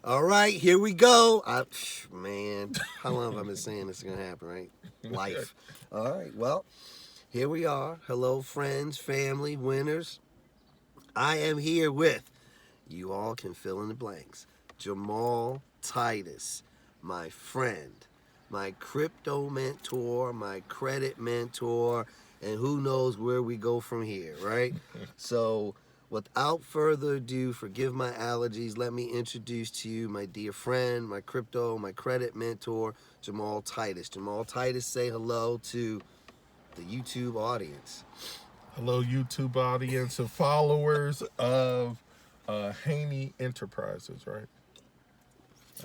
All right, here we go. Man, how long have I been saying this is going to happen, right? Life. All right, well, here we are. Hello, friends, family, winners. I am here with, you all can fill in the blanks, Jamal Titus, my friend, my crypto mentor, my credit mentor, and who knows where we go from here, right? So, without further ado, forgive my allergies. Let me introduce to you my dear friend, my crypto, my credit mentor, Jamal Titus. Jamal Titus, say hello to the YouTube audience. Hello, YouTube audience and followers of Haynie Enterprises, right?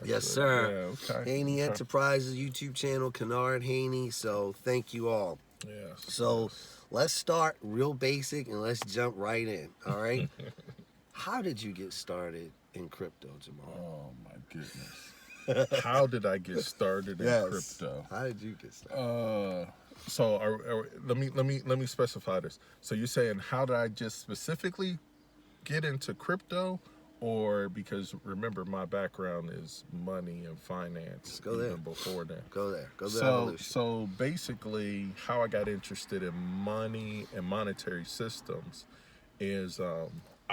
Yes, sir. Yeah, okay. Haynie Okay. Enterprises YouTube channel, Kennard Haynie. So thank you all. Yes. So yes. let's start real basic and let's jump right in. All right. How did you get started in crypto, Jamal? Oh my goodness. How did I get started in crypto? How did you get started? Let me specify this. So you're saying how did I just specifically get into crypto, or because remember my background is money and finance go even there. before that. Go there. Go to the So evolution. so basically, how I got interested in money and monetary systems is I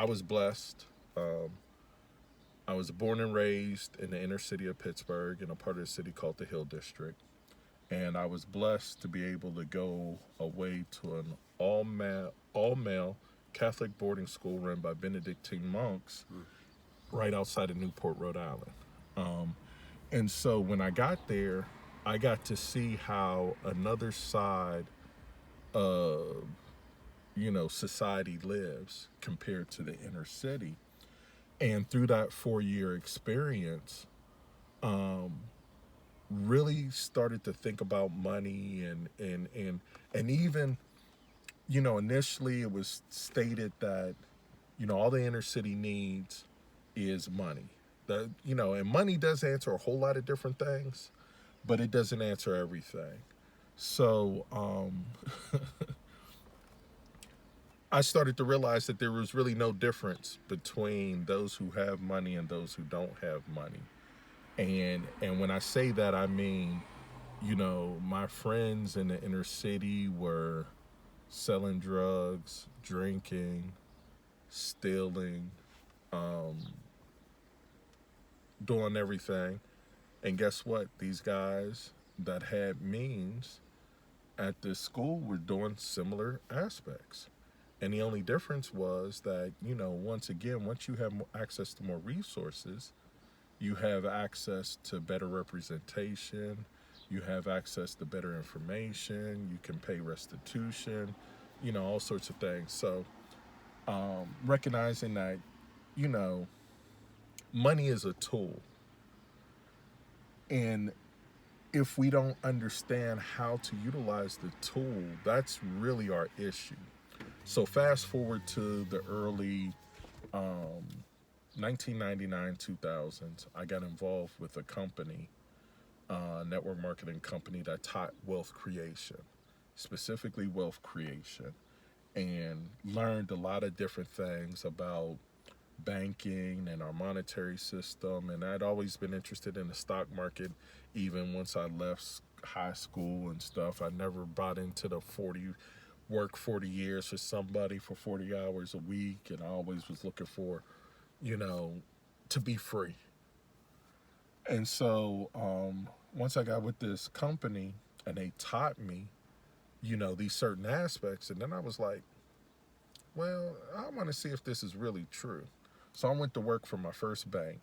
was blessed. I was born and raised in the inner city of Pittsburgh in a part of the city called the Hill District. And I was blessed to be able to go away to an all male Catholic boarding school run by Benedictine monks right outside of Newport, Rhode Island. And so when I got there, I got to see how another side of society lives compared to the inner city. And through that 4-year experience, really started to think about money and even initially it was stated that all the inner city needs is money. That and money does answer a whole lot of different things, but it doesn't answer everything. So I started to realize that there was really no difference between those who have money and those who don't have money. And when I say that, I mean, my friends in the inner city were selling drugs, drinking, stealing, doing everything. And guess what? These guys that had means at this school were doing similar aspects. And the only difference was that, once again, once you have access to more resources, you have access to better representation, you have access to better information, you can pay restitution, all sorts of things. So recognizing that, you know, money is a tool. And if we don't understand how to utilize the tool, that's really our issue. So fast forward to the early 1999, 2000s, I got involved with a company, network marketing company that taught wealth creation, specifically wealth creation, and learned a lot of different things about banking and our monetary system. And I'd always been interested in the stock market, even once I left high school and stuff. I never bought into the 40 years for somebody for 40 hours a week. And I always was looking for, to be free. And so once I got with this company and they taught me, these certain aspects, and then I was like, well, I want to see if this is really true. So I went to work for my first bank.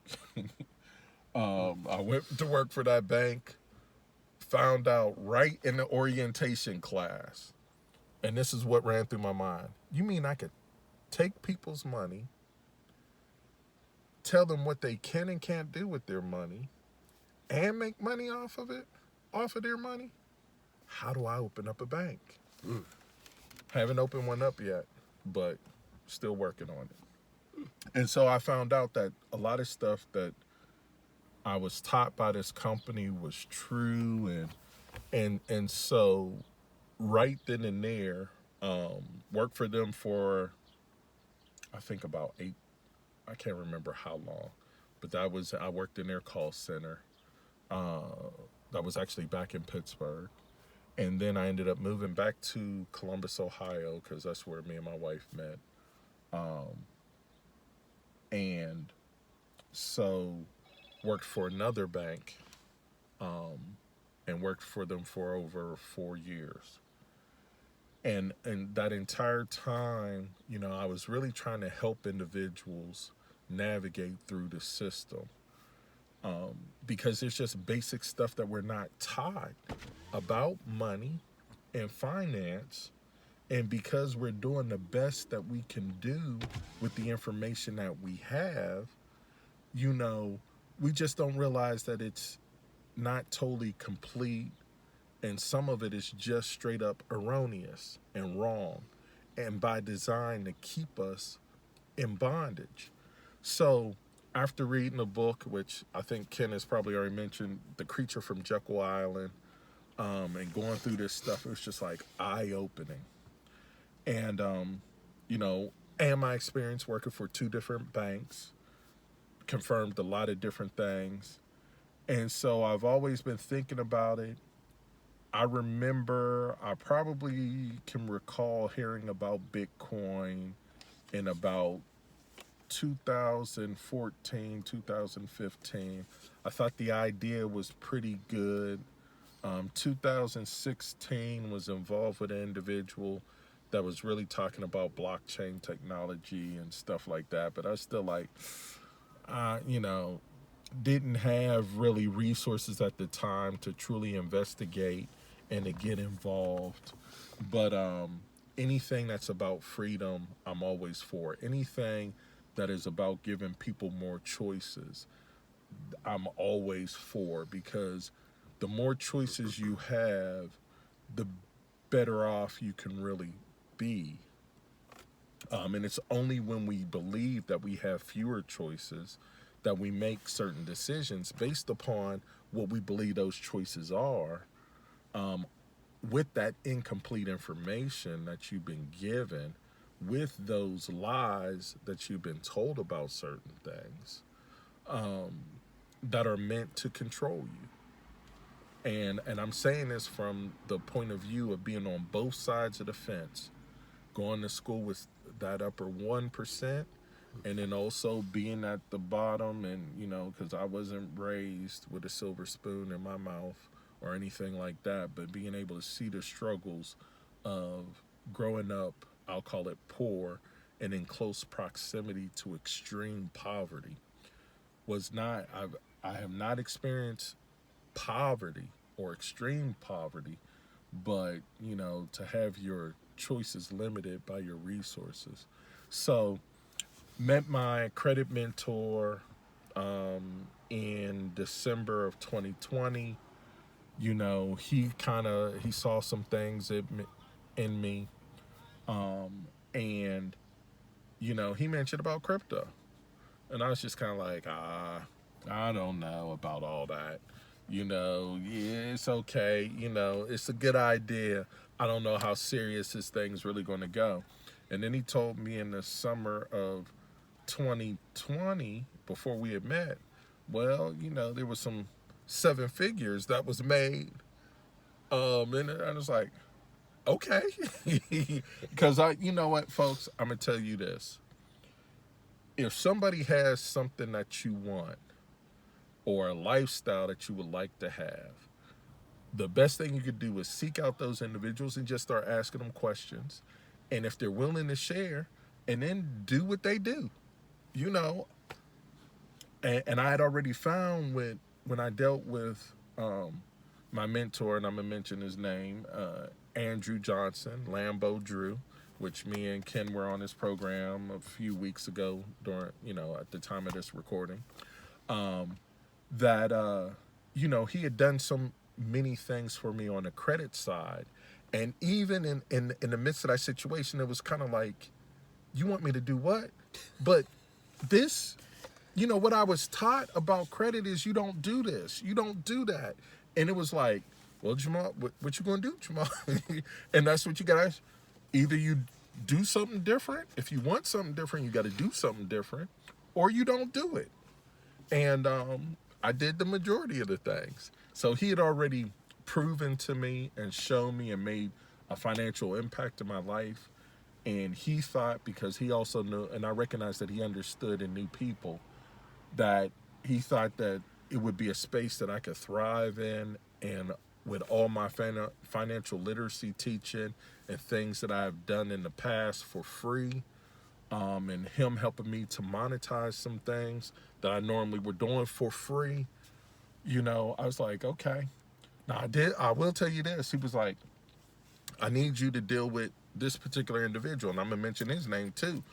I went to work for that bank, found out right in the orientation class, and this is what ran through my mind. You mean I could take people's money, tell them what they can and can't do with their money, and make money off of it, off of their money? How do I open up a bank? Haven't opened one up yet, but still working on it. And so I found out that a lot of stuff that I was taught by this company was true, and so right then and there, worked for them for I think about 8. I can't remember how long, but I worked in their call center. That was actually back in Pittsburgh. And then I ended up moving back to Columbus, Ohio, because that's where me and my wife met. And so worked for another bank, and worked for them for over 4 years. And that entire time, I was really trying to help individuals navigate through the system, because there's just basic stuff that we're not taught about money and finance. And because we're doing the best that we can do with the information that we have, we just don't realize that it's not totally complete, and some of it is just straight up erroneous and wrong, and by design to keep us in bondage. So after reading the book, which I think Ken has probably already mentioned, The Creature from Jekyll Island, and going through this stuff, it was just like eye-opening. And, and my experience working for 2 different banks confirmed a lot of different things. And so I've always been thinking about it. I probably can recall hearing about Bitcoin in about 2014, 2015. I thought the idea was pretty good. 2016 was involved with an individual that was really talking about blockchain technology and stuff like that. But I was still like, didn't have really resources at the time to truly investigate and to get involved. But anything that's about freedom, I'm always for. Anything that is about giving people more choices, I'm always for, because the more choices you have, the better off you can really be. And it's only when we believe that we have fewer choices that we make certain decisions based upon what we believe those choices are, with that incomplete information that you've been given, with those lies that you've been told about certain things, that are meant to control you. And I'm saying this from the point of view of being on both sides of the fence, going to school with that upper 1%, and then also being at the bottom, and because I wasn't raised with a silver spoon in my mouth or anything like that, but being able to see the struggles of growing up, I'll call it poor, and in close proximity to extreme poverty. I have not experienced poverty or extreme poverty, but to have your choices limited by your resources. So met my credit mentor in December of 2020. He saw some things in me, and he mentioned about crypto, and I was just kind of like, I don't know about all that. Yeah, it's okay. It's a good idea. I don't know how serious this thing's really going to go. And then he told me in the summer of 2020, before we had met, well, there was some 7 figures that was made. And I was like, okay. Because you know what, folks, I'm going to tell you this. If somebody has something that you want, or a lifestyle that you would like to have, the best thing you could do is seek out those individuals and just start asking them questions. And if they're willing to share, and then do what they do, And I had already found when I dealt with my mentor, and I'm going to mention his name, Andrew Johnson, Lambo Drew, which me and Ken were on his program a few weeks ago during, at the time of this recording, that, he had done so many things for me on the credit side. And even in the midst of that situation, it was kind of like, you want me to do what? But this, what I was taught about credit is you don't do this, you don't do that. And it was like, well, Jamal, what you gonna do, Jamal? And that's what you guys, either you do something different. If you want something different, you got to do something different, or you don't do it. And I did the majority of the things. So he had already proven to me and shown me and made a financial impact in my life. And he thought, because he also knew, and I recognized that he understood and knew people, that he thought that it would be a space that I could thrive in. And with all my financial literacy teaching and things that I've done in the past for free, and him helping me to monetize some things that I normally were doing for free, I was like, okay. Now I will tell you this. He was like, I need you to deal with this particular individual, and I'm gonna mention his name too,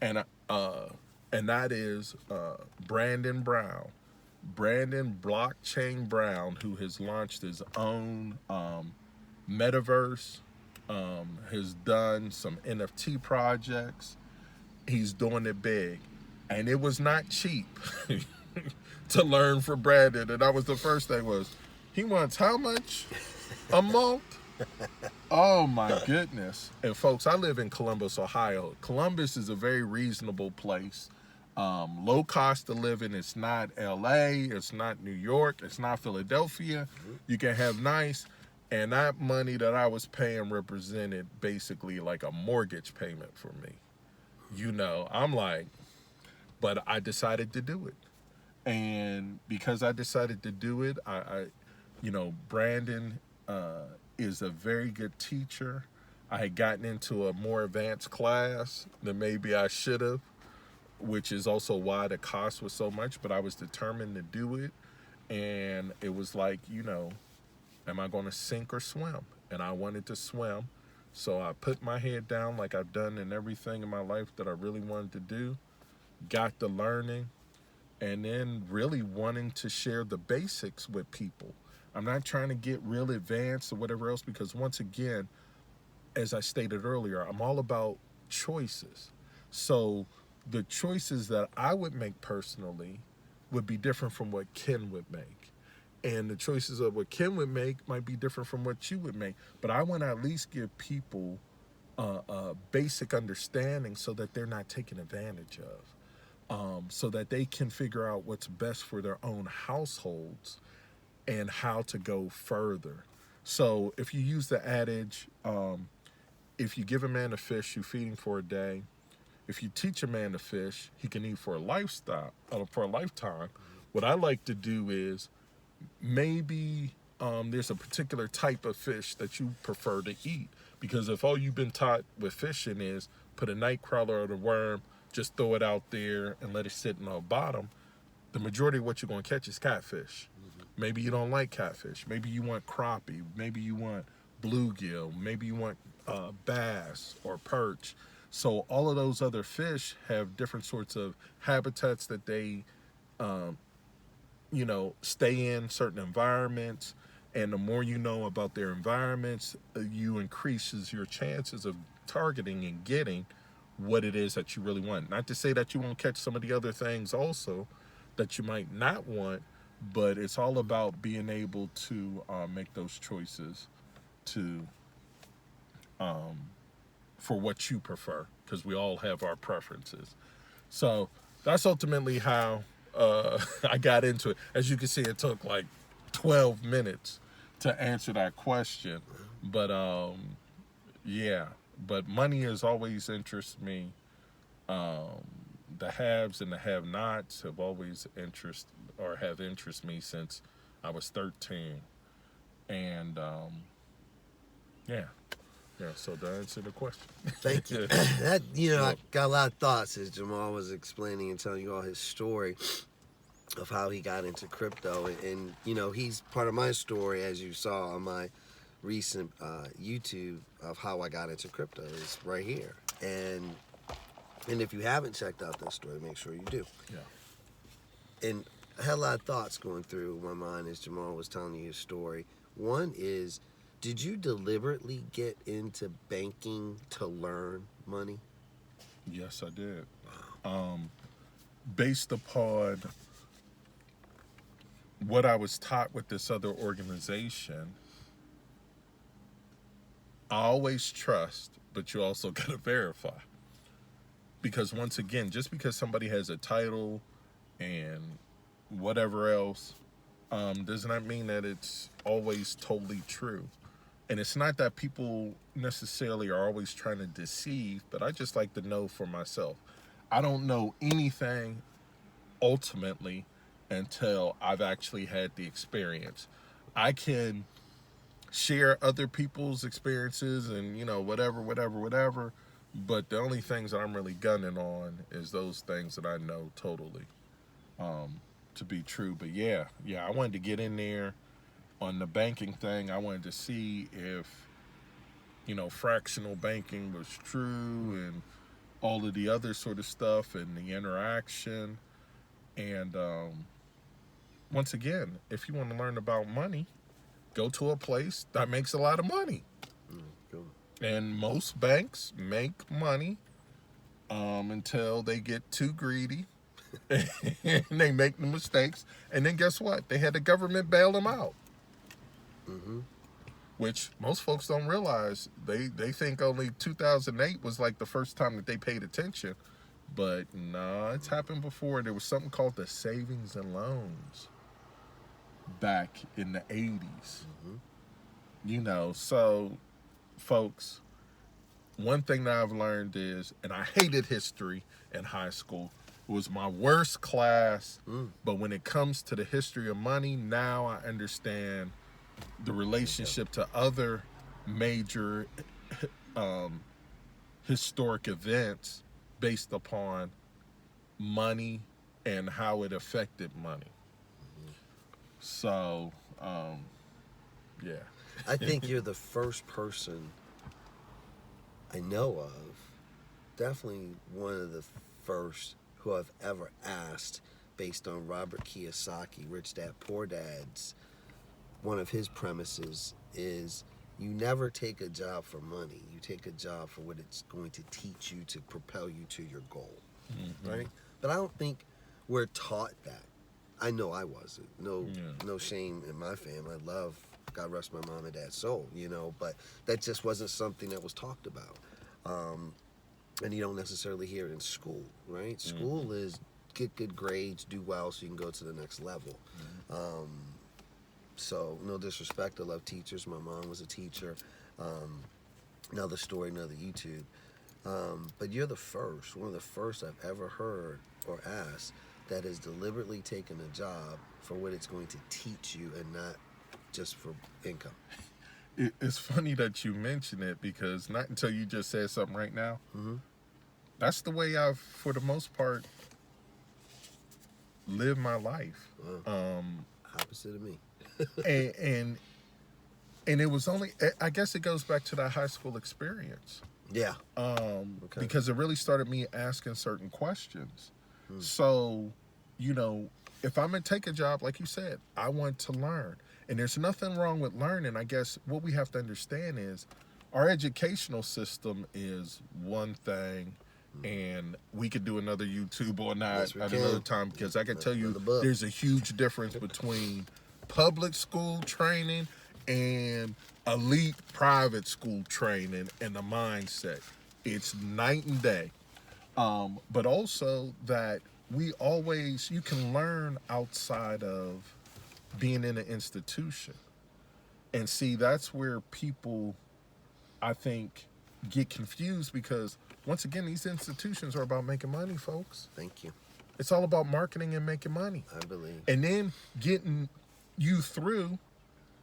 and that is Brandon Brown, Brandon Blockchain Brown, who has launched his own MegaVerus, has done some NFT projects. He's doing it big, and it was not cheap to learn from Brandon. And that was the first thing was, he wants how much a month? Oh my goodness. And folks, I live in Columbus, Ohio. Columbus is a very reasonable place. Low cost of living. It's not LA, it's not New York, it's not Philadelphia. You can have nice, and that money that I was paying represented basically like a mortgage payment for me. I'm like, but I decided to do it. And because I decided to do it, Brandon is a very good teacher. I had gotten into a more advanced class than maybe I should have, which is also why the cost was so much, but I was determined to do it. And it was like, am I going to sink or swim? And I wanted to swim. So I put my head down like I've done in everything in my life that I really wanted to do, got the learning, and then really wanting to share the basics with people. I'm not trying to get real advanced or whatever else, because once again, as I stated earlier, I'm all about choices. So the choices that I would make personally would be different from what Ken would make. And the choices of what Ken would make might be different from what you would make. But I want to at least give people a basic understanding so that they're not taken advantage of. So that they can figure out what's best for their own households and how to go further. So if you use the adage, if you give a man a fish, you feed him for a day. If you teach a man to fish, he can eat for a lifetime. What I like to do is, maybe there's a particular type of fish that you prefer to eat. Because if all you've been taught with fishing is put a night crawler or a worm, just throw it out there and let it sit in the bottom, the majority of what you're going to catch is catfish. Maybe you don't like catfish. Maybe you want crappie. Maybe you want bluegill. Maybe you want bass or perch. So all of those other fish have different sorts of habitats that they stay in certain environments, and the more you know about their environments, you increases your chances of targeting and getting what it is that you really want. Not to say that you won't catch some of the other things also that you might not want, but it's all about being able to make those choices to for what you prefer, because we all have our preferences. So that's ultimately how I got into it. As you can see, it took like 12 minutes to answer that question. But yeah, but money has always interested me. The haves and the have-nots have always have interested me since I was 13. And yeah. So to answer the question. Thank you. That I got a lot of thoughts as Jamal was explaining and telling you all his story of how he got into crypto, and he's part of my story, as you saw on my recent YouTube, of how I got into crypto is right here. And if you haven't checked out that story, make sure you do. Yeah. And I had a lot of thoughts going through my mind as Jamal was telling you his story. One is, did you deliberately get into banking to learn money? Yes, I did. Based upon what I was taught with this other organization, I always trust, but you also got to verify. Because once again, just because somebody has a title and whatever else, does not mean that it's always totally true. And it's not that people necessarily are always trying to deceive, but I just like to know for myself. I don't know anything ultimately until I've actually had the experience. I can share other people's experiences and, whatever, but the only things that I'm really gunning on is those things that I know totally to be true. But yeah, I wanted to get in there on the banking thing. I wanted to see if, fractional banking was true and all of the other sort of stuff and the interaction. And once again, if you want to learn about money, go to a place that makes a lot of money. Cool. And most banks make money until they get too greedy and they make the mistakes. And then guess what? They had the government bail them out. Mm-hmm. Which most folks don't realize. They think only 2008 was like the first time that they paid attention. But no, it's happened before. There was something called the savings and loans back in the 80s. Mm-hmm. So folks, one thing that I've learned is, and I hated history in high school. It was my worst class. But when it comes to the history of money, now I understand the relationship to other major historic events based upon money and how it affected money. So, yeah. I think you're the first person I know of, definitely one of the first who I've ever asked, based on Robert Kiyosaki, Rich Dad Poor Dad's, one of his premises is you never take a job for money. You take a job for what it's going to teach you to propel you to your goal, right? But I don't think we're taught that. I know I wasn't. No shame in my family. I love, God rest my mom and dad's soul, but that just wasn't something that was talked about. And you don't necessarily hear it in school, right? School is get good grades, do well so you can go to the next level. So no disrespect, I love teachers. My mom was a teacher. Another story, another YouTube. But you're one of the first I've ever heard or asked that has deliberately taken a job for what it's going to teach you and not just for income. It's funny that you mention it because not until you just said something right now. That's the way I've, for the most part, lived my life. Opposite of me. and it was only, I guess it goes back to that high school experience. Yeah. Because it really started me asking certain questions. So, if I'm going to take a job, like you said, I want to learn. And there's nothing wrong with learning. I guess what we have to understand is our educational system is one thing, and we could do another YouTube on that at another time, because I can tell you there's a huge difference between public school training and elite private school training and the mindset. It's night and day. But also that you can learn outside of being in an institution. And see, that's where people, I think, get confused because, once again, these institutions are about making money, folks. Thank you. It's all about marketing and making money. I believe. And then getting you through.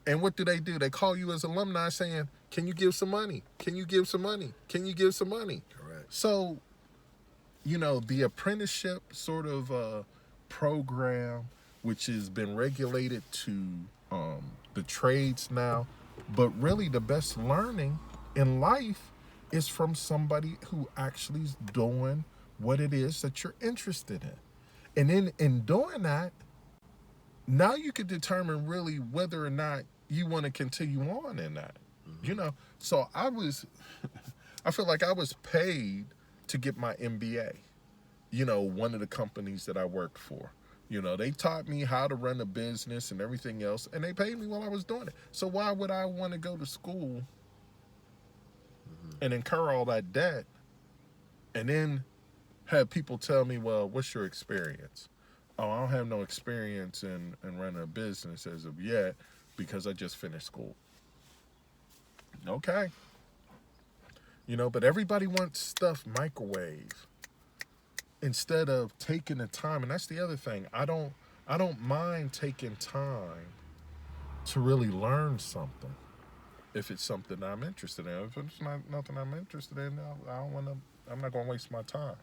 And what do? They call you as alumni saying, can you give some money? Can you give some money? Can you give some money? Correct. So, the apprenticeship sort of program, which has been regulated to the trades now, but really the best learning in life is from somebody who actually is doing what it is that you're interested in. And then in doing that, now you can determine really whether or not you want to continue on in that. So I feel like I was paid to get my MBA. One of the companies that I worked for. They taught me how to run a business and everything else, and they paid me while I was doing it. So why would I want to go to school and incur all that debt and then have people tell me, well, what's your experience? oh, I don't have no experience in running a business as of yet because I just finished school. Okay. But everybody wants stuff microwave instead of taking the time. And that's the other thing. I don't mind taking time to really learn something if it's something that I'm interested in. If it's not nothing I'm interested in, I don't want to. I'm not going to waste my time.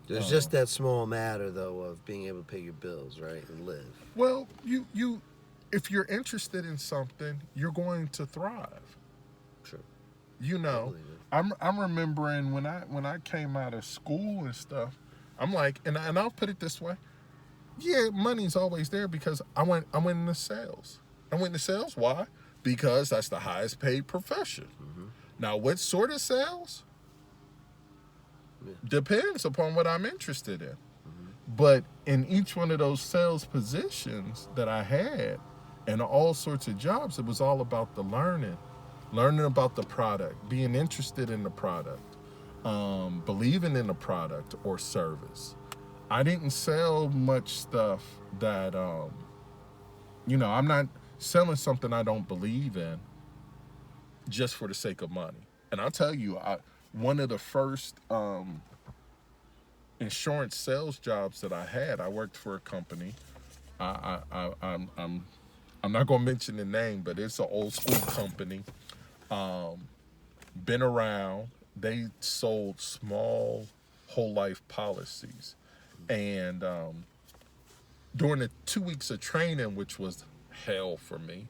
There's just that small matter, though, of being able to pay your bills, right, and live. Well, if you're interested in something, you're going to thrive. True. You I know, believe it. I'm remembering when I came out of school and stuff. I'm like, and I'll put it this way. Yeah, money's always there because I went into sales. I went into sales. Why? Because that's the highest paid profession. Mm-hmm. Now, what sort of sales? Yeah. Depends upon what I'm interested in. Mm-hmm. But in each one of those sales positions that I had and all sorts of jobs, it was all about the learning about the product, being interested in the product, believing in the product or service. I didn't sell much stuff that, I'm not selling something I don't believe in just for the sake of money. And I'll tell you, one of the first insurance sales jobs that I had, I worked for a company. I'm not gonna mention the name, but it's an old school company. Been around. They sold small whole life policies, and during the 2 weeks of training, which was hell for me,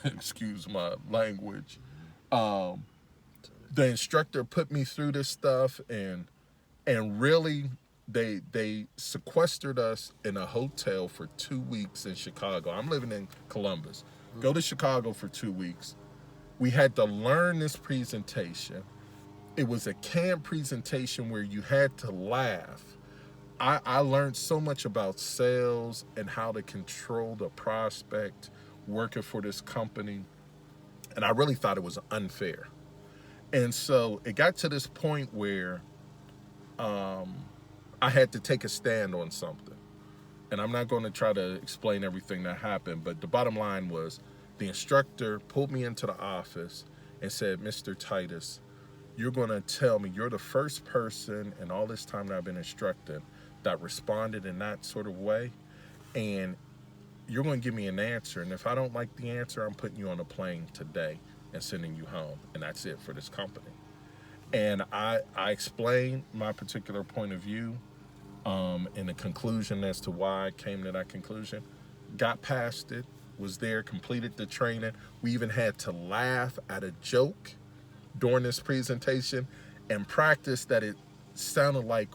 excuse my language, the instructor put me through this stuff, and really they sequestered us in a hotel for 2 weeks in Chicago. I'm living in Columbus. Go to Chicago for 2 weeks. We had to learn this presentation. It was a canned presentation where you had to laugh. I learned so much about sales and how to control the prospect working for this company. And I really thought it was unfair. And so it got to this point where I had to take a stand on something. And I'm not going to try to explain everything that happened, but the bottom line was the instructor pulled me into the office and said, Mr. Titus, you're going to tell me, you're the first person in all this time that I've been instructing that responded in that sort of way. And you're going to give me an answer. And if I don't like the answer, I'm putting you on a plane today and sending you home. And that's it for this company. And I explained my particular point of view in the conclusion as to why I came to that conclusion. Got past it, was there, completed the training. We even had to laugh at a joke during this presentation and practice that it sounded like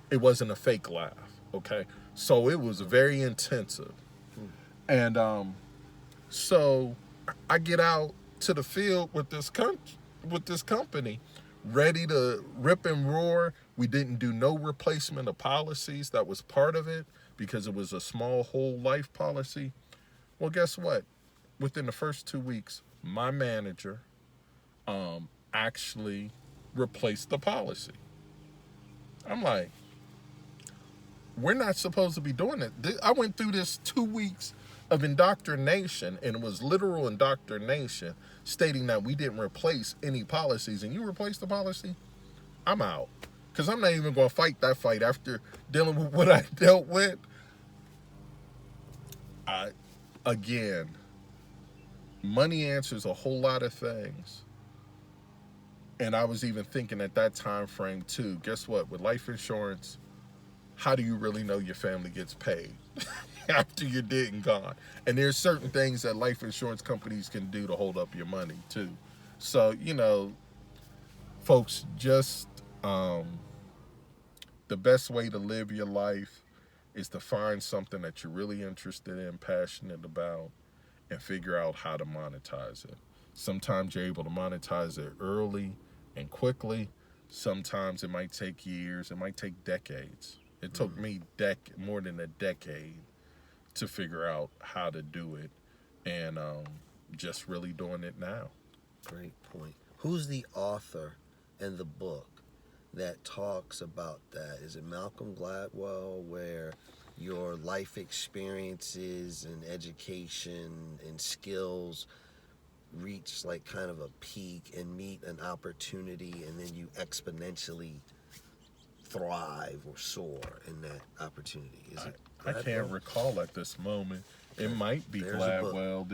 it wasn't a fake laugh, okay? So it was very intensive. And so I get out to the field with this company, ready to rip and roar. We didn't do no replacement of policies. That was part of it because it was a small whole life policy. Well, guess what? Within the first 2 weeks, my manager actually replaced the policy. I'm like, we're not supposed to be doing it. I went through this 2 weeks of indoctrination, and it was literal indoctrination, stating that we didn't replace any policies, and you replaced the policy, I'm out. Because I'm not even going to fight that fight after dealing with what I dealt with. Again, money answers a whole lot of things. And I was even thinking at that time frame too, guess what? With life insurance, how do you really know your family gets paid after you're dead and gone? And there's certain things that life insurance companies can do to hold up your money too. So, folks, just the best way to live your life is to find something that you're really interested in, passionate about, and figure out how to monetize it. Sometimes you're able to monetize it early and quickly. Sometimes it might take years. It might take decades. It took me more than a decade to figure out how to do it, and just really doing it now. Great point. Who's the author and the book that talks about that. Is it Malcolm Gladwell, where your life experiences and education and skills reach like kind of a peak and meet an opportunity, and then you exponentially thrive or soar in that opportunity? Is it I can't recall at this moment. It might be There's a book. Gladwell.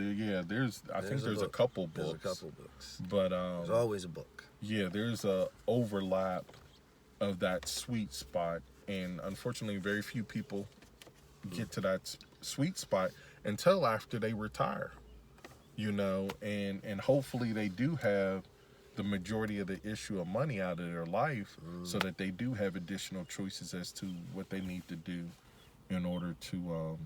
I think there's a book. couple books. There's a couple books. But There's always a book. yeah, there's a overlap of that sweet spot, and unfortunately, very few people get to that sweet spot until after they retire. And hopefully they do have the majority of the issue of money out of their life, so that they do have additional choices as to what they need to do in order to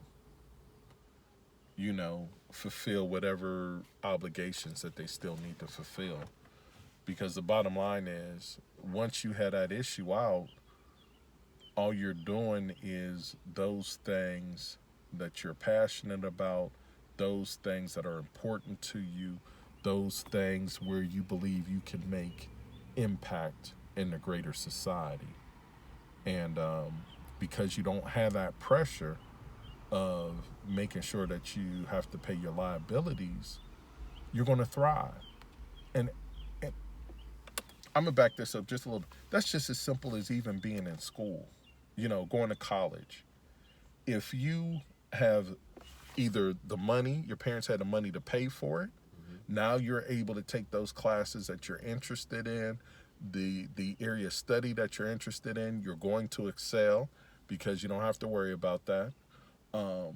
fulfill whatever obligations that they still need to fulfill. Because the bottom line is, once you have that issue out, all you're doing is those things that you're passionate about, those things that are important to you, those things where you believe you can make impact in the greater society. And because you don't have that pressure of making sure that you have to pay your liabilities, you're going to thrive. And I'm going to back this up just a little bit. That's just as simple as even being in school, going to college. If you have either the money, your parents had the money to pay for it, now you're able to take those classes that you're interested in, the area of study that you're interested in, you're going to excel because you don't have to worry about that. The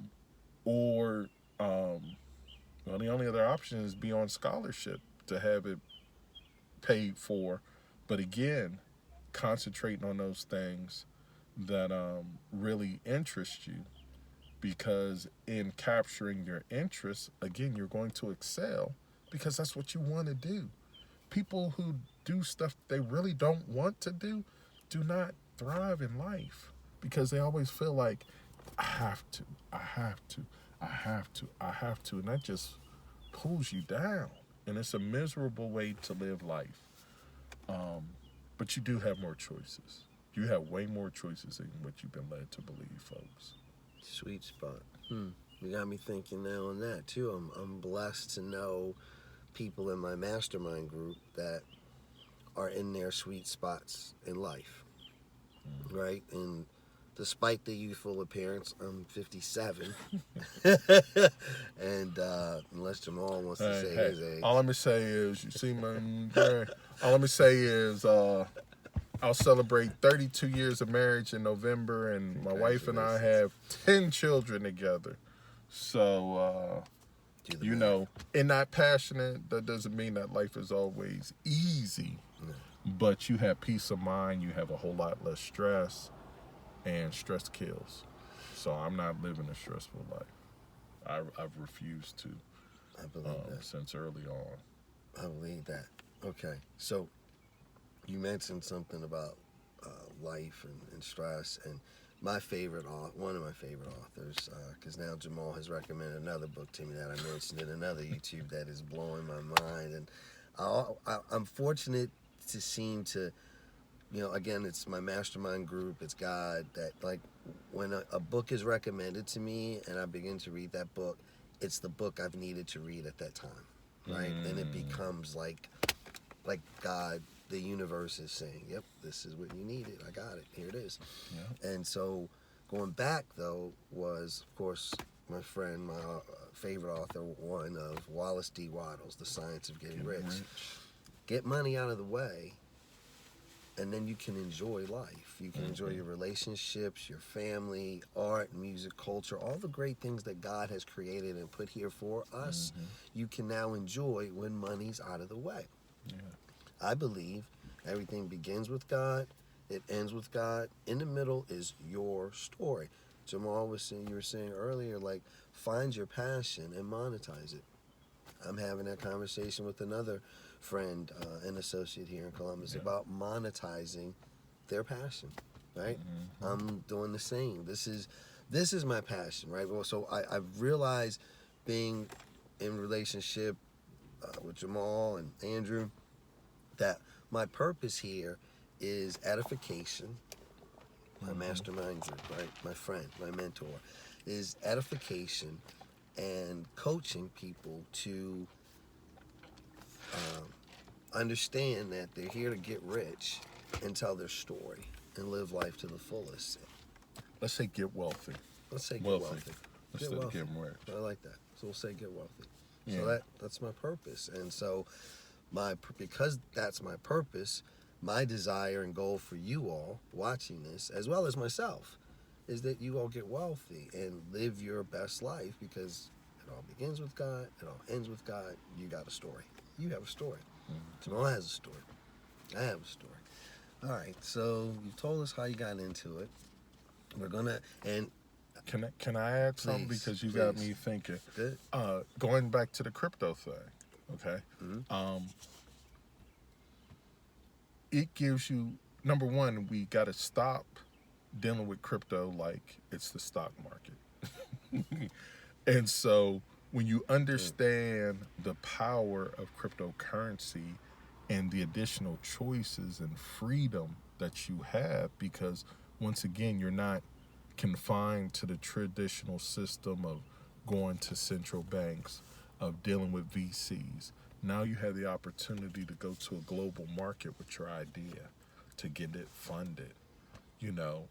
only other option is be on scholarship to have it paid for. But again, concentrating on those things that really interest you, because in capturing your interests, again, you're going to excel because that's what you want to do. People who do stuff they really don't want to do not thrive in life, because they always feel like, I have to, and that just pulls you down. And it's a miserable way to live life. But you do have more choices. You have way more choices than what you've been led to believe, folks. Sweet spot. You got me thinking now on that too. I'm blessed to know people in my mastermind group that are in their sweet spots in life, right? And despite the youthful appearance, I'm 57, and unless Jamal wants to say his age, all let me say is, you see, man, all let me say is, I'll celebrate 32 years of marriage in November, and my wife and I have 10 children together. So, and not passionate, that doesn't mean that life is always easy. No. But you have peace of mind, you have a whole lot less stress, and stress kills. So I'm not living a stressful life. I've refused to. I believe that. Since early on. I believe that. Okay, so you mentioned something about life and stress, and one of my favorite authors, because now Jamal has recommended another book to me that I mentioned in another YouTube that is blowing my mind, and I'm fortunate to seem to, again, it's my mastermind group, it's God, that like when a book is recommended to me and I begin to read that book, it's the book I've needed to read at that time, right? And it becomes like God, the universe is saying, yep, this is what you needed. I got it. Here it is. Yeah. And so going back, though, was, of course, my friend, my favorite author, one of Wallace D. Wattles, The Science of Getting Rich. Get money out of the way, and then you can enjoy life. You can enjoy your relationships, your family, art, music, culture, all the great things that God has created and put here for us. You can now enjoy when money's out of the way. Yeah. I believe everything begins with God, it ends with God. In the middle is your story. Jamal was saying, you were saying earlier, like, find your passion and monetize it. I'm having that conversation with another friend, an associate here in Columbus, about monetizing their passion, right? I'm doing the same. This is my passion, right? Well, so I've realized, being in relationship with Jamal and Andrew, that my purpose here is edification. My mastermind group, right? My friend, my mentor, is edification and coaching people to understand that they're here to get rich and tell their story and live life to the fullest. Let's say get wealthy. Let's say get wealthy. Instead of getting rich. I like that. So we'll say get wealthy. Yeah. So that's my purpose. And so because that's my purpose, my desire and goal for you all watching this, as well as myself, is that you all get wealthy and live your best life, because it all begins with God, it all ends with God. You got a story. You have a story. Jamal has a story. I have a story. All right, so you told us how you got into it. We're gonna, and Can I add something? Please, Because you got please. me thinking. Good. Going back to the crypto thing, okay? It gives you, number one, we got to stop dealing with crypto like it's the stock market. And so when you understand the power of cryptocurrency and the additional choices and freedom that you have, because once again, you're not confined to the traditional system of going to central banks, of dealing with VCs. Now you have the opportunity to go to a global market with your idea, to get it funded, you know.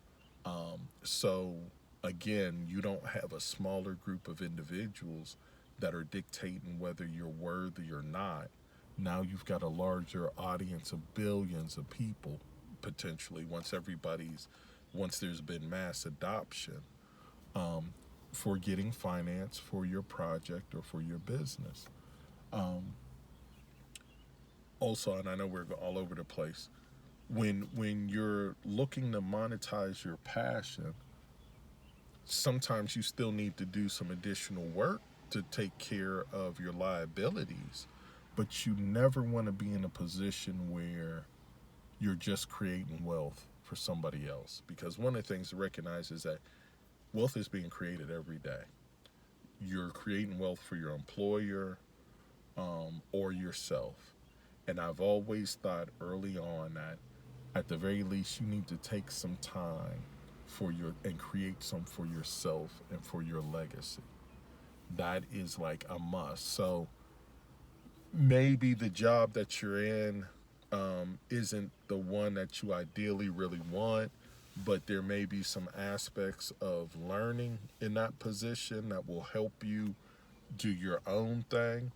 So again, you don't have a smaller group of individuals that are dictating whether you're worthy or not. Now you've got a larger audience of billions of people, potentially, once there's been mass adoption, for getting finance for your project or for your business. Also, and I know we're all over the place, when you're looking to monetize your passion, sometimes you still need to do some additional work to take care of your liabilities, but you never want to be in a position where you're just creating wealth for somebody else. Because one of the things to recognize is that wealth is being created every day. You're creating wealth for your employer, or yourself. And I've always thought early on that at the very least you need to take some time and create some for yourself and for your legacy. That is like a must. So maybe the job that you're in isn't the one that you ideally really want, but there may be some aspects of learning in that position that will help you do your own thing,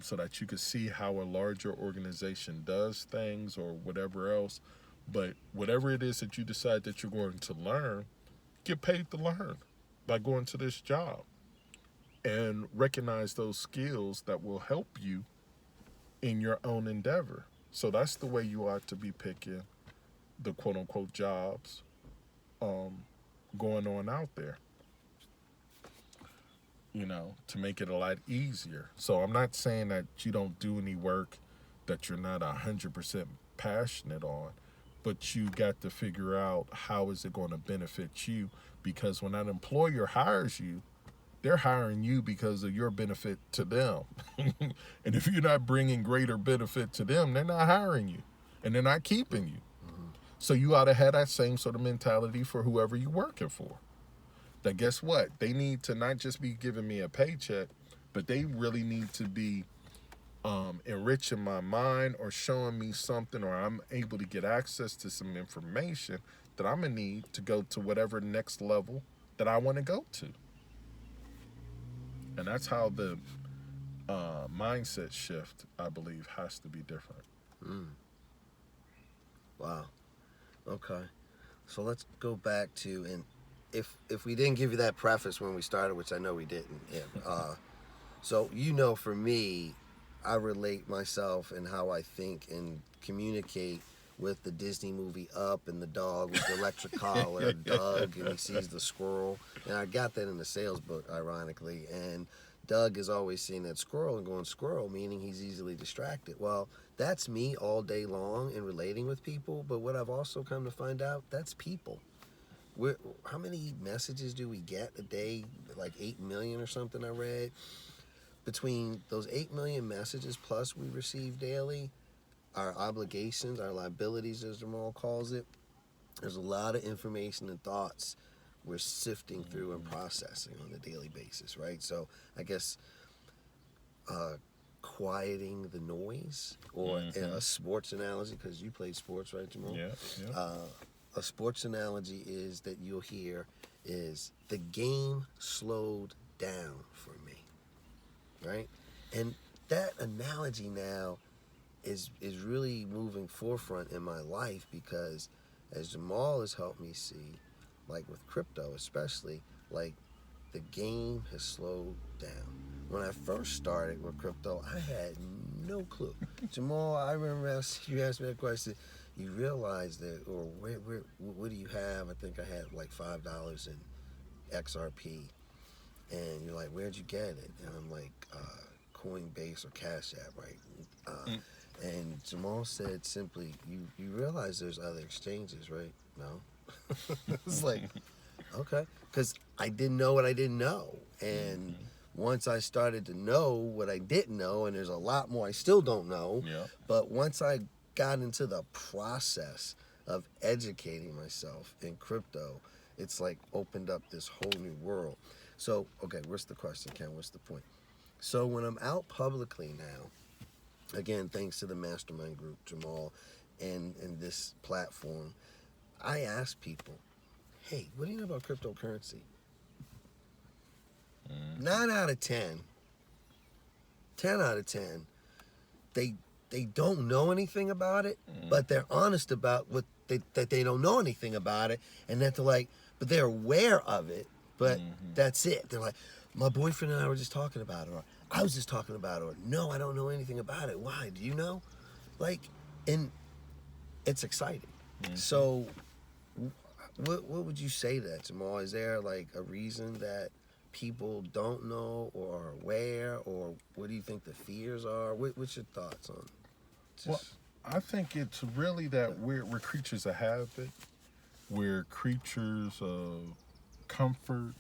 so that you can see how a larger organization does things or whatever else. But whatever it is that you decide that you're going to learn, get paid to learn by going to this job, and recognize those skills that will help you in your own endeavor. So that's the way you ought to be picking the quote unquote jobs going on out there, you know, to make it a lot easier. So I'm not saying that you don't do any work that you're not 100% passionate on, but you got to figure out how is it going to benefit you, because when that employer hires you, they're hiring you because of your benefit to them. And if you're not bringing greater benefit to them, they're not hiring you and they're not keeping you. So you ought to have that same sort of mentality for whoever you're working for. That guess what? They need to not just be giving me a paycheck, but they really need to be enriching my mind or showing me something, or I'm able to get access to some information that I'm going to need to go to whatever next level that I want to go to. And that's how the mindset shift, I believe, has to be different. Wow. Okay. So let's go back to, and if we didn't give you that preface when we started, which I know we didn't, so for me, I relate myself and how I think and communicate with the Disney movie Up and the dog with the electric collar, Doug, and he sees the squirrel. And I got that in the sales book, ironically. And Doug is always seeing that squirrel and going, squirrel, meaning he's easily distracted. Well, that's me all day long in relating with people. But what I've also come to find out, that's people. How many messages do we get a day? Like 8 million or something I read. Between those 8 million messages plus we receive daily, our obligations, our liabilities, as Jamal calls it. There's a lot of information and thoughts we're sifting through and processing on a daily basis, right? So I guess quieting the noise, or a sports analogy, because you played sports, right, Jamal? Yeah. A sports analogy is that you'll hear is the game slowed down for me, right? And that analogy now is really moving forefront in my life, because as Jamal has helped me see, like with crypto especially, like the game has slowed down. When I first started with crypto, I had no clue. Jamal, I remember you asked me that question. You realize that, or what do you have? I think I had like $5 in XRP, and you're like, where'd you get it? And I'm like, Coinbase or Cash App, right? And Jamal said simply, you realize there's other exchanges, right? No. It's like, okay, because I didn't know what I didn't know, and once I started to know what I didn't know, and there's a lot more I still don't know, but once I got into the process of educating myself in crypto, it's like opened up this whole new world. So, okay, what's the question, Ken? What's the point? So when I'm out publicly now, again, thanks to the mastermind group, Jamal, and this platform, I ask people, hey, what do you know about cryptocurrency? 9 out of 10, 10 out of 10, they don't know anything about it, but they're honest about that they don't know anything about it, and that they're like, but they're aware of it, but that's it. They're like, my boyfriend and I were just talking about it, or I was just talking about it, or no, I don't know anything about it. Why? Do you know? Like, and it's exciting. So what would you say to that, Jamal? Is there like a reason that people don't know or are aware, or what do you think the fears are? What's your thoughts on just... Well, I think it's really that we're creatures of habit. We're creatures of comfort.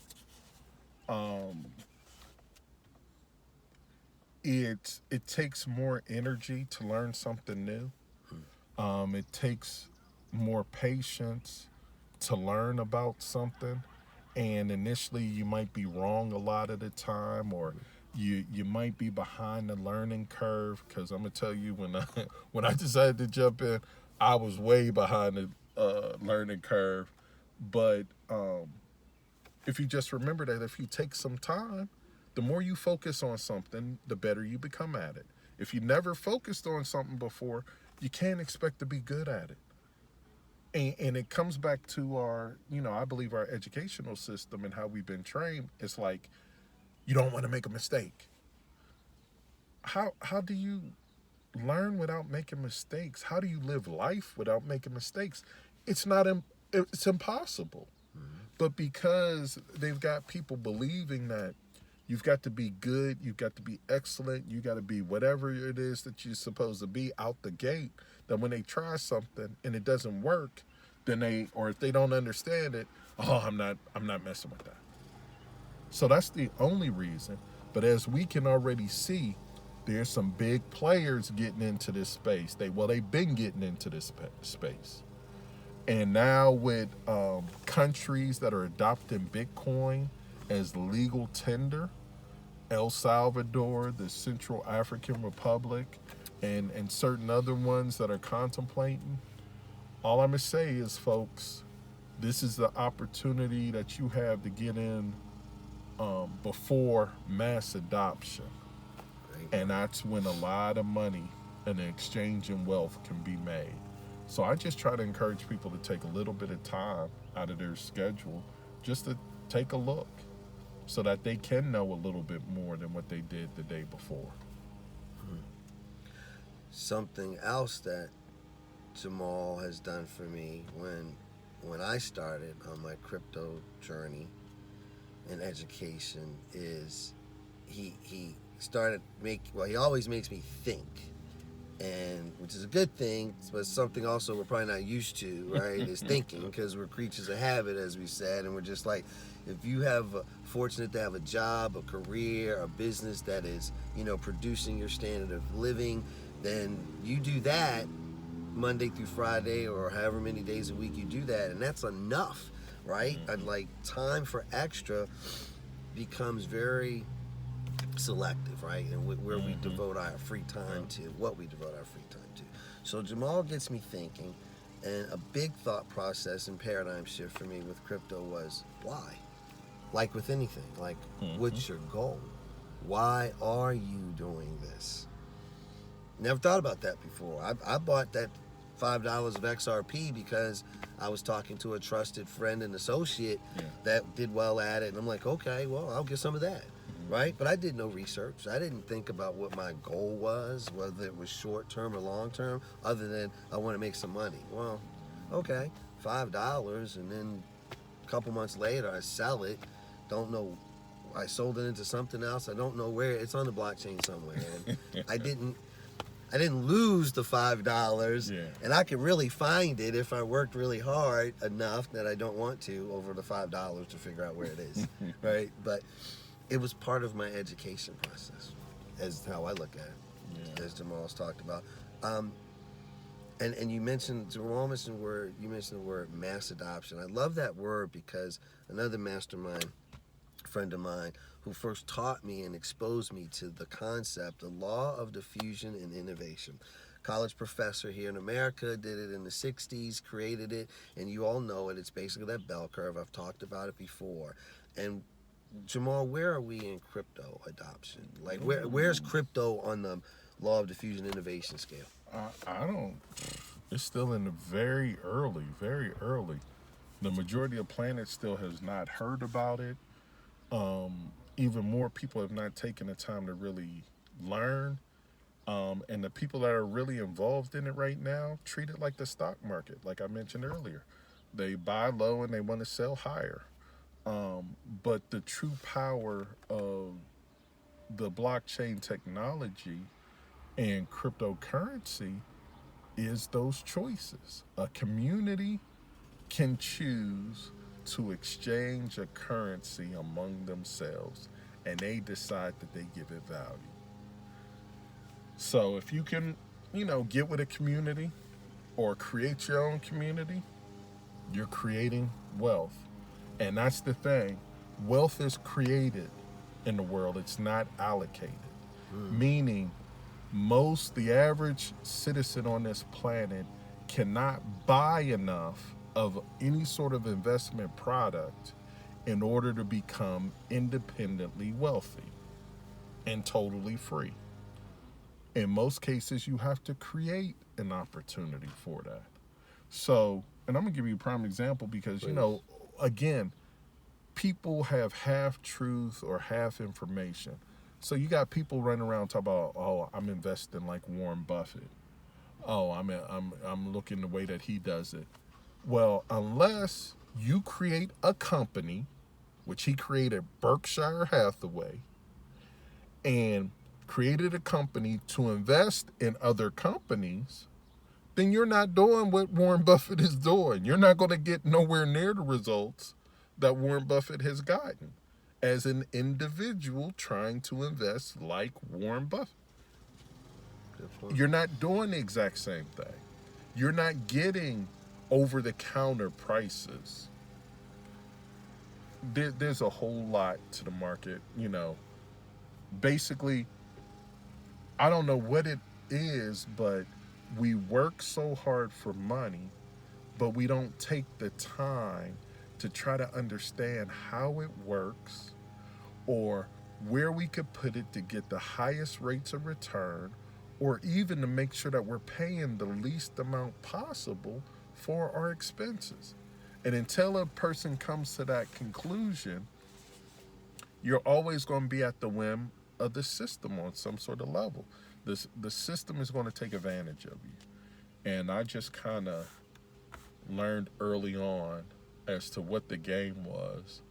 It takes more energy to learn something new. It takes more patience to learn about something, and initially you might be wrong a lot of the time, or you might be behind the learning curve. Because I'm gonna tell you, when I decided to jump in, I was way behind the learning curve. But if you just remember that if you take some time, the more you focus on something, the better you become at it. If you never focused on something before, you can't expect to be good at it. And it comes back to our, I believe our educational system and how we've been trained. It's like, you don't want to make a mistake. How do you learn without making mistakes? How do you live life without making mistakes? It's impossible. But because they've got people believing that you've got to be good, you've got to be excellent, you got to be whatever it is that you're supposed to be out the gate, that when they try something and it doesn't work, then or if they don't understand it, I'm not messing with that. So that's the only reason. But as we can already see, there's some big players getting into this space. They've been getting into this space. And now with countries that are adopting Bitcoin as legal tender, El Salvador, the Central African Republic, and certain other ones that are contemplating, all I'm going to say is, folks, this is the opportunity that you have to get in before mass adoption. And that's when a lot of money and exchange in wealth can be made. So I just try to encourage people to take a little bit of time out of their schedule just to take a look, so that they can know a little bit more than what they did the day before. Something else that Jamal has done for me when I started on my crypto journey and education is he started he always makes me think, and which is a good thing, but something also we're probably not used to, right? Is thinking, because we're creatures of habit, as we said, and we're just like, if you have fortunate to have a job, a career, a business that is producing your standard of living, then you do that Monday through Friday or however many days a week you do that, and that's enough, right? And like time for extra becomes very selective, right? And where we devote our free time to, what we devote our free time to. So Jamal gets me thinking, and a big thought process and paradigm shift for me with crypto was why? Like with anything, like what's your goal? Why are you doing this? Never thought about that before. I bought that $5 of XRP because I was talking to a trusted friend and associate that did well at it. And I'm like, okay, well, I'll get some of that, right? But I did no research. I didn't think about what my goal was, whether it was short term or long term, other than I want to make some money. Well, okay, $5, and then a couple months later I sell it. Don't know, I sold it into something else. I don't know where. It's on the blockchain somewhere. And I didn't lose the $5, and I could really find it if I worked really hard enough that I don't want to over the $5 to figure out where it is, right? But it was part of my education process, as how I look at it, as Jamal's talked about. And you mentioned, Jamal mentioned the word mass adoption. I love that word because another mastermind friend of mine who first taught me and exposed me to the concept, the law of diffusion and innovation. College professor here in America did it in the 60s, created it, and you all know it. It's basically that bell curve. I've talked about it before. And Jamal, where are we in crypto adoption? Like, where's crypto on the law of diffusion innovation scale? I don't. It's still in the very early. The majority of planets still has not heard about it. Even more people have not taken the time to really learn. And the people that are really involved in it right now treat it like the stock market, like I mentioned earlier. They buy low and they want to sell higher. But the true power of the blockchain technology and cryptocurrency is those choices. A community can choose to exchange a currency among themselves, and they decide that they give it value. So if you can, get with a community or create your own community, you're creating wealth. And that's the thing. Wealth is created in the world. It's not allocated. Meaning the average citizen on this planet cannot buy enough of any sort of investment product in order to become independently wealthy and totally free. In most cases, you have to create an opportunity for that. So, and I'm going to give you a prime example because, again, people have half truth or half information. So you got people running around talking about, oh, I'm investing like Warren Buffett. Oh, I'm looking the way that he does it. Well, unless you create a company, which he created Berkshire Hathaway, and created a company to invest in other companies, then you're not doing what Warren Buffett is doing. You're not going to get nowhere near the results that Warren Buffett has gotten as an individual trying to invest like Warren Buffett. You're not doing the exact same thing. You're not getting over-the-counter prices. There's a whole lot to the market, Basically, I don't know what it is, but we work so hard for money, but we don't take the time to try to understand how it works or where we could put it to get the highest rates of return, or even to make sure that we're paying the least amount possible for our expenses. And until a person comes to that conclusion, you're always going to be at the whim of the system on some sort of level. The system is going to take advantage of you. And I just kind of learned early on as to what the game was.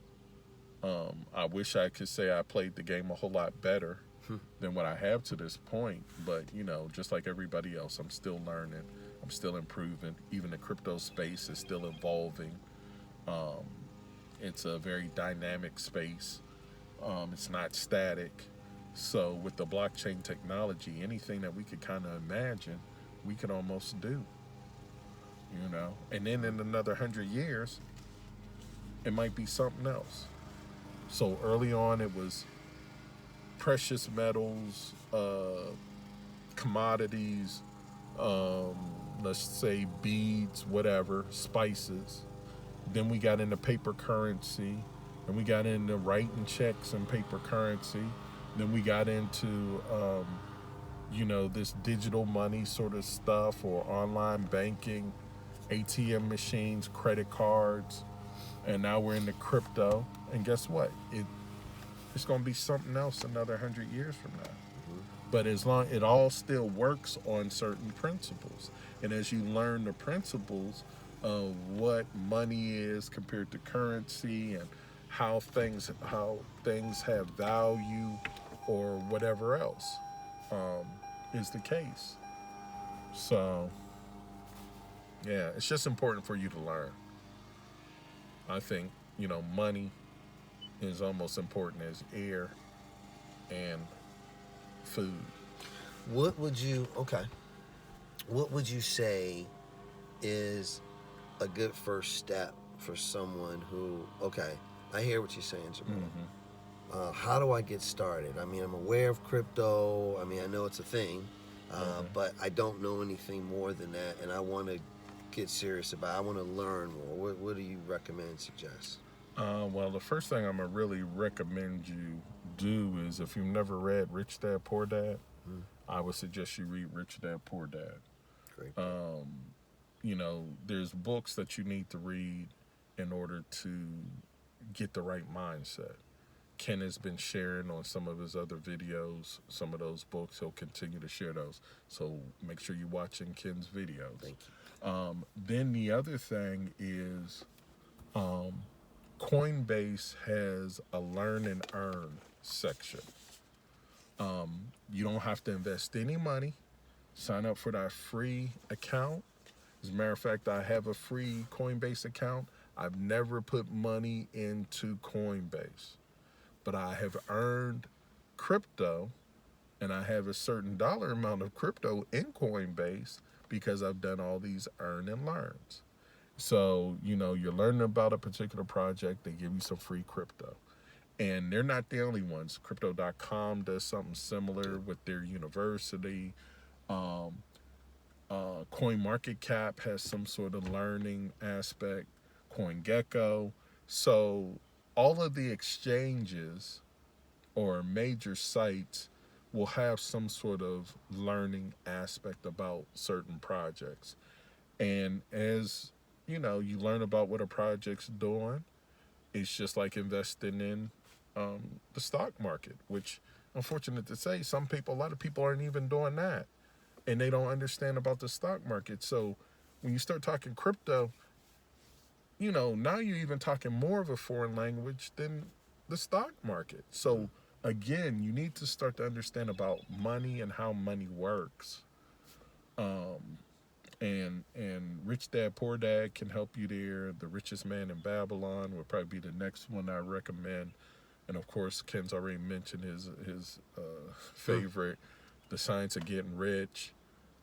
I wish I could say I played the game a whole lot better than what I have to this point. But, just like everybody else, I'm still learning. I'm still improving. Even the crypto space is still evolving. It's a very dynamic space. It's not static. So with the blockchain technology, anything that we could kind of imagine, we could almost do, you know. And then in another 100 years, it might be something else. So early on, it was precious metals, commodities, um, let's say beads, whatever, spices. Then we got into paper currency, and we got into writing checks and paper currency. Then we got into, this digital money sort of stuff, or online banking, ATM machines, credit cards, and now we're into crypto. And guess what? It's going to be something else another 100 years from now. But as long it all still works on certain principles, and as you learn the principles of what money is compared to currency, and how things have value, or whatever else is the case. So yeah, it's just important for you to learn. I think money is almost important as air and food. What would you say is a good first step for someone who, okay, I hear what you're saying, Jamal. How do I get started? I mean, I'm aware of crypto. I mean, I know it's a thing, but I don't know anything more than that, and I want to get serious about it. I want to learn more. What do you recommend, suggest? Well, the first thing I'm going to really recommend you do is, if you've never read Rich Dad, Poor Dad, I would suggest you read Rich Dad, Poor Dad. Great. There's books that you need to read in order to get the right mindset. Ken has been sharing on some of his other videos some of those books. He'll continue to share those. So make sure you're watching Ken's videos. Thank you. Then the other thing is Coinbase has a learn and earn section. You don't have to invest any money. Sign up for that free account. As a matter of fact, I have a free Coinbase account. I've never put money into Coinbase, but I have earned crypto, and I have a certain dollar amount of crypto in Coinbase because I've done all these earn and learns. So, you're learning about a particular project, they give you some free crypto. And they're not the only ones. Crypto.com does something similar with their university. CoinMarketCap has some sort of learning aspect. CoinGecko. So all of the exchanges or major sites will have some sort of learning aspect about certain projects. And as you learn about what a project's doing, it's just like investing in the stock market, which, unfortunate to say, a lot of people aren't even doing that, and they don't understand about the stock market. So when you start talking crypto, now you're even talking more of a foreign language than the stock market. So again, you need to start to understand about money and how money works. And Rich Dad Poor Dad can help you there. The Richest Man in Babylon would probably be the next one I recommend. And of course, Ken's already mentioned his favorite, The Science of Getting Rich.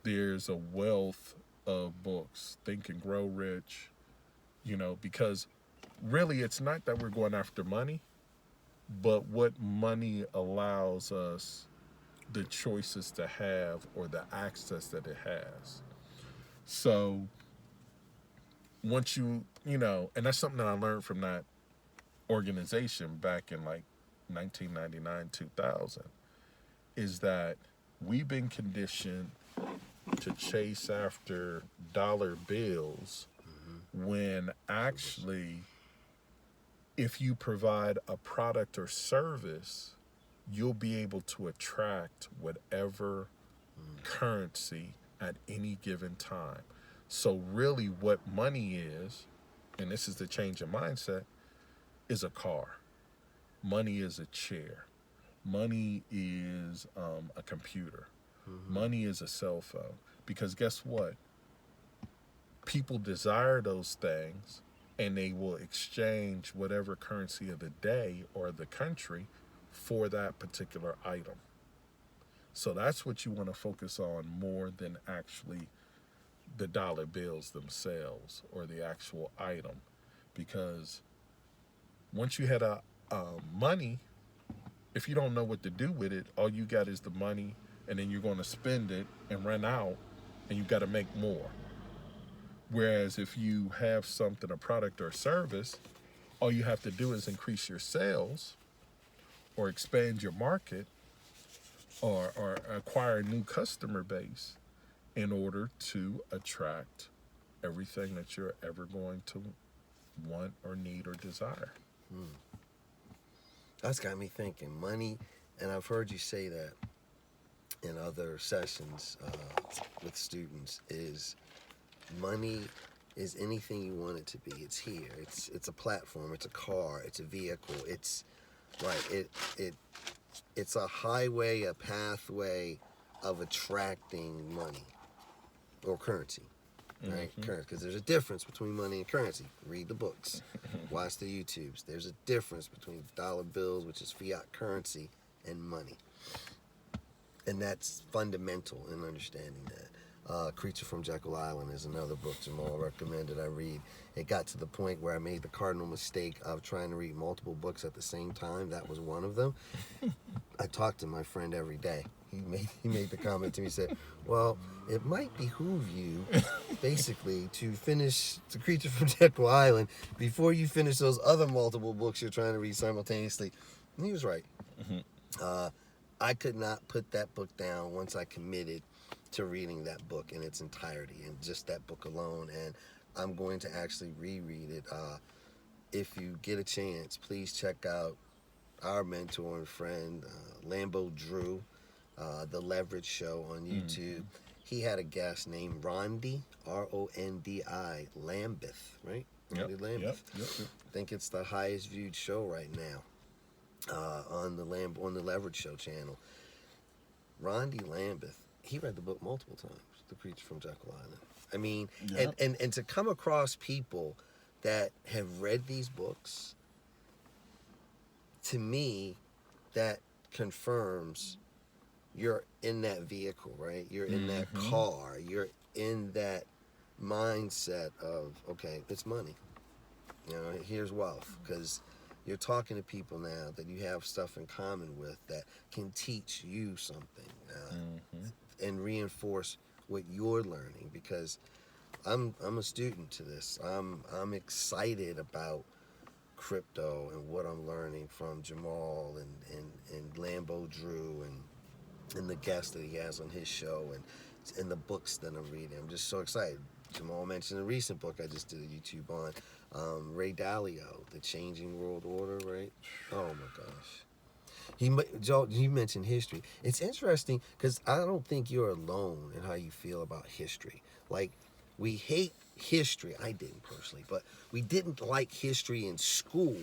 There's a wealth of books, Think and Grow Rich, because really it's not that we're going after money, but what money allows us the choices to have, or the access that it has. So once and that's something that I learned from that organization back in like 1999, 2000, is that we've been conditioned to chase after dollar bills, when actually, if you provide a product or service, you'll be able to attract whatever currency at any given time. So really what money is, and this is the change in mindset, is a car. Money is a chair. Money is a computer. Money is a cell phone. Because guess what? People desire those things, and they will exchange whatever currency of the day or the country for that particular item. So that's what you want to focus on more than actually the dollar bills themselves or the actual item. Because once you had money, if you don't know what to do with it, all you got is the money, and then you're going to spend it and run out, and you got to make more. Whereas if you have something, a product or service, all you have to do is increase your sales or expand your market or acquire a new customer base in order to attract everything that you're ever going to want or need or desire. That's got me thinking. Money, and I've heard you say that in other sessions with students, is money is anything you want it to be. It's here. It's a platform. It's a car. It's a vehicle. It's right. It's a highway, a pathway of attracting money or currency. Right? Because there's a difference between money and currency. Read the books, watch the YouTubes. There's a difference between dollar bills, which is fiat currency, and money. And that's fundamental in understanding that. Creature from Jekyll Island is another book Jamal recommended I read. It got to the point where I made the cardinal mistake of trying to read multiple books at the same time. That was one of them. I talked to my friend every day. He made the comment to me, he said, well, it might behoove you basically to finish The Creature from Jekyll Island before you finish those other multiple books you're trying to read simultaneously. And he was right. I could not put that book down once I committed to reading that book in its entirety, and just that book alone. And I'm going to actually reread it. If you get a chance, please check out our mentor and friend, Lambo Drew, The Leverage Show on YouTube. He had a guest named Rondi, R-O-N-D-I, Lambeth, right? Yep, Rondi Lambeth. yep. I think it's the highest viewed show right now on the Leverage Show channel. Rondi Lambeth, he read the book multiple times, The Creature from Jekyll Island. I mean, and to come across people that have read these books, to me, that confirms you're in that vehicle, right? You're in that car. You're in that mindset of, okay, it's money. You know, here's wealth. Because you're talking to people now that you have stuff in common with that can teach you something and reinforce what you're learning. Because I'm a student to this. I'm excited about crypto and what I'm learning from Jamal and Lambo Drew and the guests that he has on his show and the books that I'm reading. I'm just so excited. Jamal mentioned a recent book I just did a YouTube on, Ray Dalio, The Changing World Order, right? Oh my gosh. Joe, you mentioned history. It's interesting because I don't think you're alone in how you feel about history. Like, we hate history. I didn't personally, but we didn't like history in school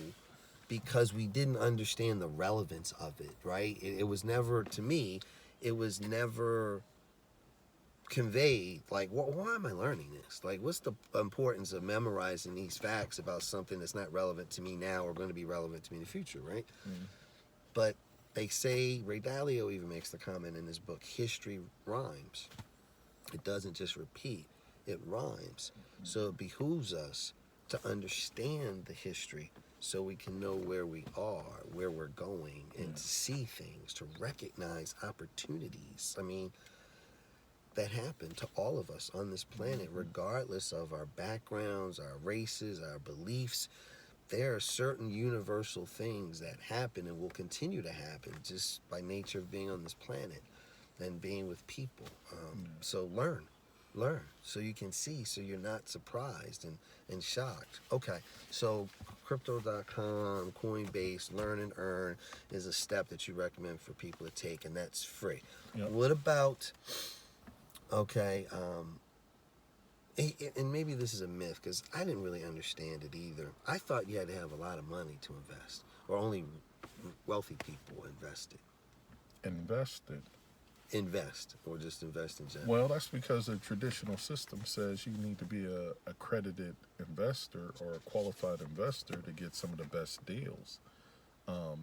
because we didn't understand the relevance of it, right? It was never, to me, it was never conveyed, like, why am I learning this? Like, what's the importance of memorizing these facts about something that's not relevant to me now or going to be relevant to me in the future, right? But they say, Ray Dalio even makes the comment in his book, history rhymes. It doesn't just repeat, it rhymes. So it behooves us to understand the history so we can know where we are, where we're going, and to see things, to recognize opportunities. I mean, that happen to all of us on this planet, regardless of our backgrounds, our races, our beliefs. There are certain universal things that happen and will continue to happen just by nature of being on this planet and being with people. So learn so you can see, so you're not surprised and shocked. Okay, so crypto.com, Coinbase, Learn and Earn is a step that you recommend for people to take, and that's free. What about, okay, and maybe this is a myth because I didn't really understand it either. I thought you had to have a lot of money to invest, or only wealthy people invested. Invest, or just invest in general? Well, that's because the traditional system says you need to be a accredited investor or a qualified investor to get some of the best deals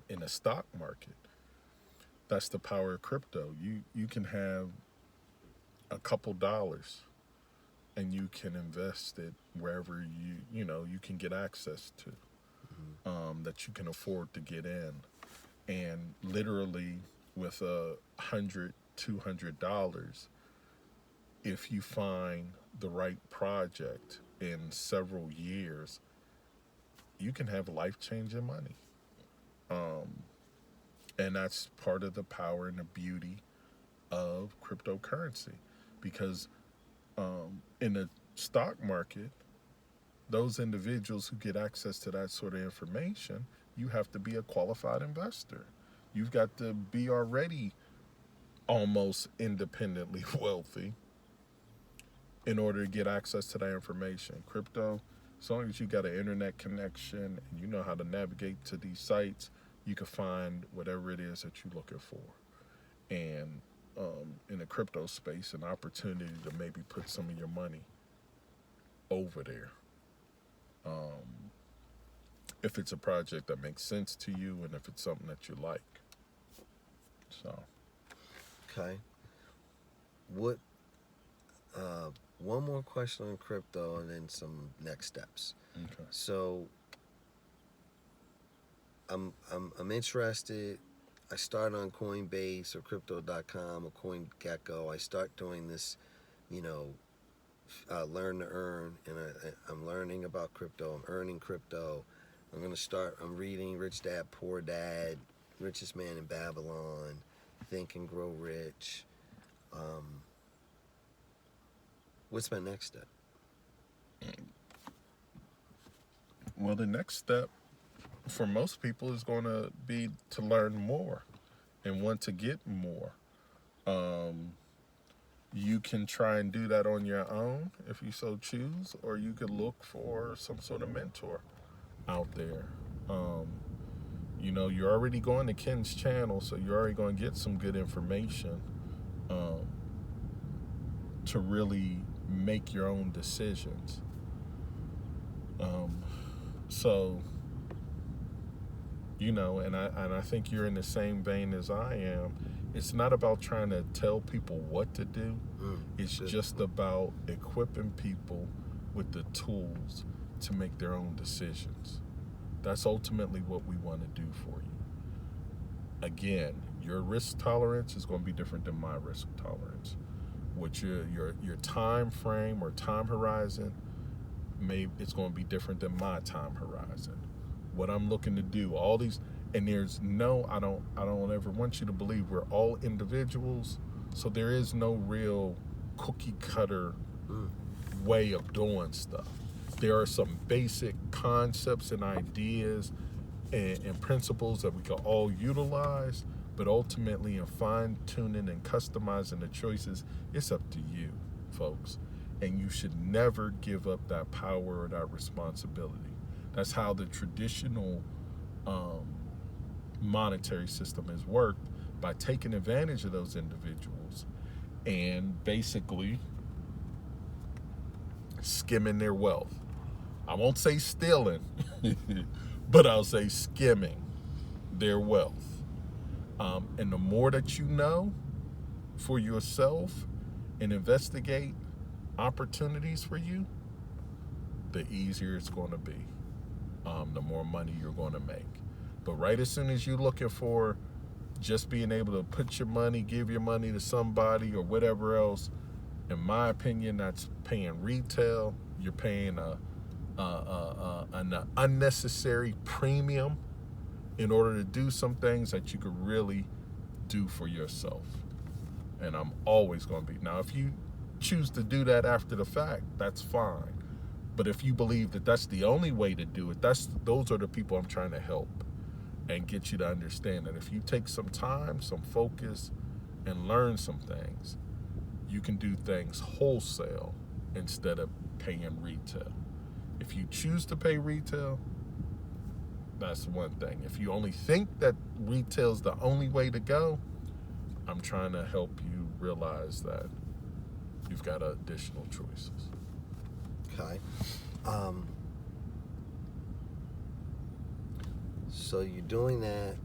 in the stock market. that's the power of crypto. You can have a couple dollars and you can invest it wherever you can get access to, that you can afford to get in. And literally with $100-$200, if you find the right project in several years, you can have life-changing money. And that's part of the power and the beauty of cryptocurrency, because in the stock market, those individuals who get access to that sort of information, you have to be a qualified investor. You've got to be already almost independently wealthy in order to get access to that information. Crypto, as long as you got an internet connection and you know how to navigate to these sites, you can find whatever it is that you're looking for. And in the crypto space, an opportunity to maybe put some of your money over there. If it's a project that makes sense to you and if it's something that you like. So. Okay. What? One more question on crypto and then some next steps. Okay. So I'm interested. I start on Coinbase or Crypto.com or CoinGecko. I start doing this, learn to earn, and I'm learning about crypto. I'm earning crypto. I'm reading Rich Dad, Poor Dad, Richest Man in Babylon, Think and Grow Rich. What's my next step? Well, the next step for most people is going to be to learn more and want to get more. You can try and do that on your own if you so choose, or you could look for some sort of mentor out there. You're already going to Ken's channel, so you're already going to get some good information to really make your own decisions. And I think you're in the same vein as I am. It's not about trying to tell people what to do. It's just about equipping people with the tools to make their own decisions. That's ultimately what we want to do for you. Again, your risk tolerance is going to be different than my risk tolerance. What your time frame or time horizon, it's going to be different than my time horizon. What I'm looking to do, all these, and I don't ever want you to believe we're all individuals, so there is no real cookie cutter way of doing stuff. There are some basic concepts and ideas and principles that we can all utilize, but ultimately in fine-tuning and customizing the choices, it's up to you, folks. And you should never give up that power or that responsibility. That's how the traditional monetary system has worked, by taking advantage of those individuals and basically skimming their wealth. I won't say stealing, but I'll say skimming their wealth. And the more that you know for yourself and investigate opportunities for you, the easier it's going to be. The more money you're going to make. But right as soon as you're looking for just being able to put your money, give your money to somebody or whatever else, in my opinion, that's paying retail. You're paying an unnecessary premium in order to do some things that you could really do for yourself. And I'm always going to be. Now, if you choose to do that after the fact, that's fine. But if you believe that that's the only way to do it, those are the people I'm trying to help and get you to understand that if you take some time, some focus, and learn some things, you can do things wholesale instead of paying retail. If you choose to pay retail, that's one thing. If you only think that retail is the only way to go, I'm trying to help you realize that you've got additional choices. Okay. So you're doing that.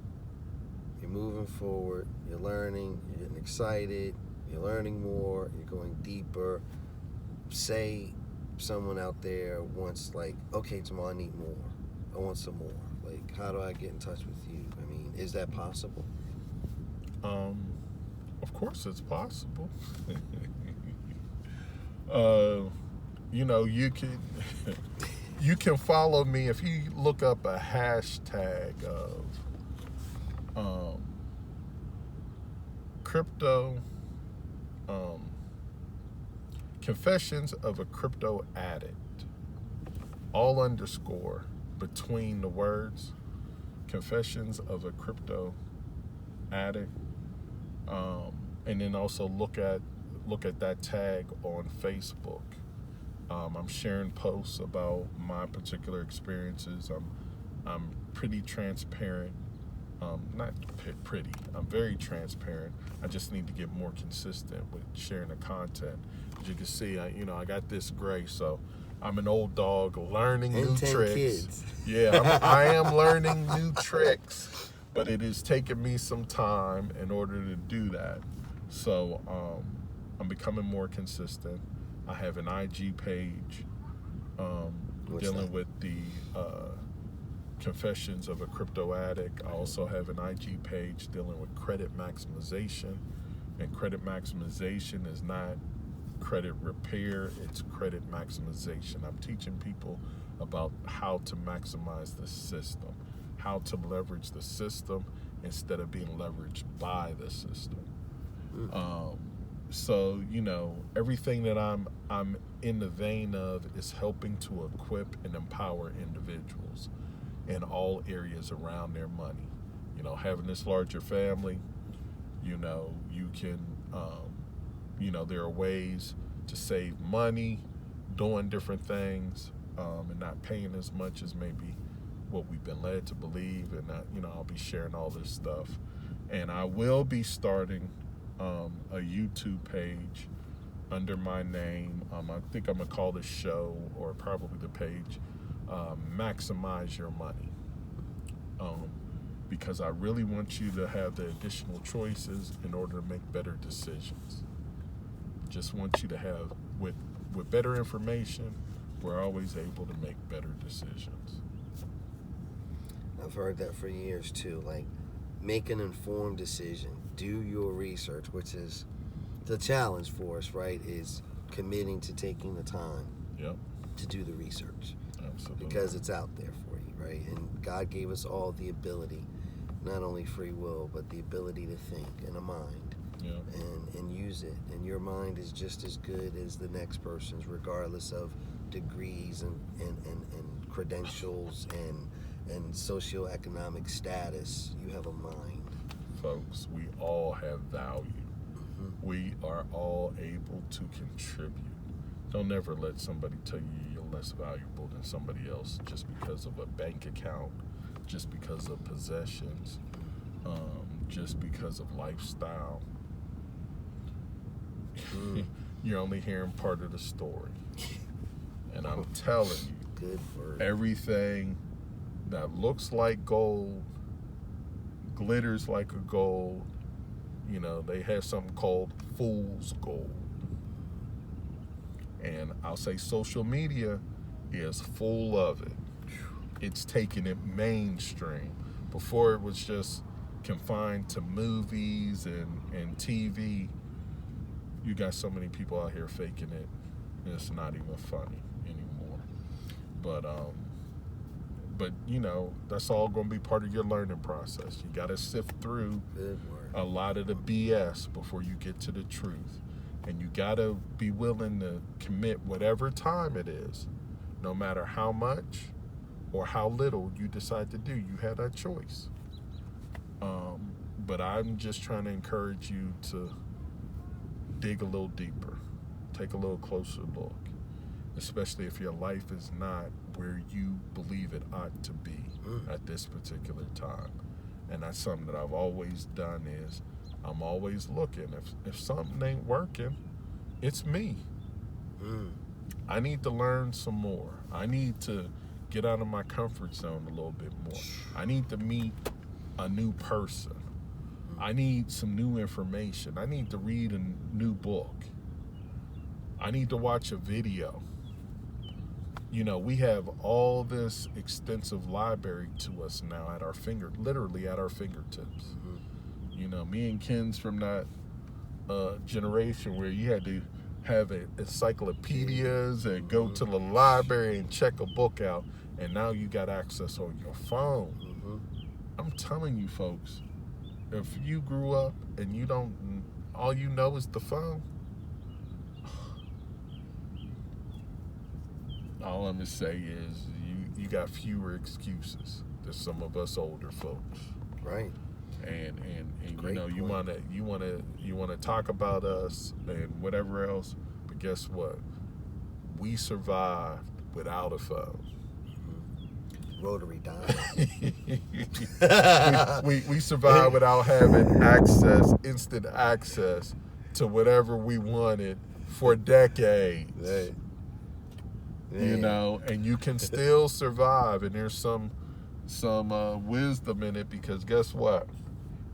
you're moving forward, you're learning, you're getting excited, you're learning more, you're going deeper. Say someone out there wants, like, okay, Jamal, I need more. I want some more. Like, how do I get in touch with you? I mean, is that possible? Of course it's possible. You know, you can follow me if you look up a hashtag of crypto confessions of a crypto addict, all underscore between the words confessions of a crypto addict, and then also look at that tag on Facebook. I'm sharing posts about my particular experiences. I'm pretty transparent. Not pretty. I'm very transparent. I just need to get more consistent with sharing the content. As you can see, I got this grace, so I'm an old dog learning and new 10 tricks. Kids. Yeah, I am learning new tricks, but it is taking me some time in order to do that. So I'm becoming more consistent. I have an IG page dealing with the confessions of a crypto addict. I also have an IG page dealing with credit maximization, and credit maximization is not credit repair, it's credit maximization. I'm teaching people about how to maximize the system, how to leverage the system instead of being leveraged by the system. So, everything that I'm in the vein of is helping to equip and empower individuals in all areas around their money. Having this larger family, you can, there are ways to save money, doing different things, and not paying as much as maybe what we've been led to believe. And I'll be sharing all this stuff. And I will be starting a YouTube page under my name. I think I'm gonna call this show, or probably the page, Maximize Your Money, because I really want you to have the additional choices in order to make better decisions. Just want you to have, with better information, we're always able to make better decisions. I've heard that for years too. Like, make an informed decision. Do your research, which is the challenge for us, right? Is committing to taking the time to do the research. Absolutely. Because it's out there for you, right? And God gave us all the ability, not only free will, but the ability to think and a mind. And use it. And your mind is just as good as the next person's, regardless of degrees and credentials and socioeconomic status. You have a mind. Folks, we all have value. We are all able to contribute. Don't ever let somebody tell you you're less valuable than somebody else just because of a bank account, just because of possessions, just because of lifestyle. You're only hearing part of the story. And I'm telling you, good word. Everything that looks like gold, glitters like a gold, they have something called fool's gold. And I'll say social media is full of it. It's taking it mainstream. Before it was just confined to movies and TV. You got so many people out here faking it, and it's not even funny anymore. But that's all going to be part of your learning process. You got to sift through a lot of the BS before you get to the truth. And you got to be willing to commit whatever time it is, no matter how much or how little you decide to do. You have that choice. But I'm just trying to encourage you to dig a little deeper, take a little closer look, especially if your life is not where you believe it ought to be at this particular time. And that's something that I've always done, is I'm always looking. If something ain't working, it's me. I need to learn some more. I need to get out of my comfort zone a little bit more. I need to meet a new person. I need some new information. I need to read a new book. I need to watch a video. You know, we have all this extensive library to us now at our literally at our fingertips. You know, me and Ken's from that generation where you had to have encyclopedias and go to the library and check a book out, and now you got access on your phone. I'm telling you, folks, if you grew up and you don't, all you know is the phone, all I'm gonna say is you got fewer excuses than some of us older folks. Right. And you know, you wanna talk about us and whatever else, but guess what? We survived without a phone. Rotary dial. we survived without having instant access to whatever we wanted for decades. Right. You know, and you can still survive, and there's some wisdom in it, because guess what?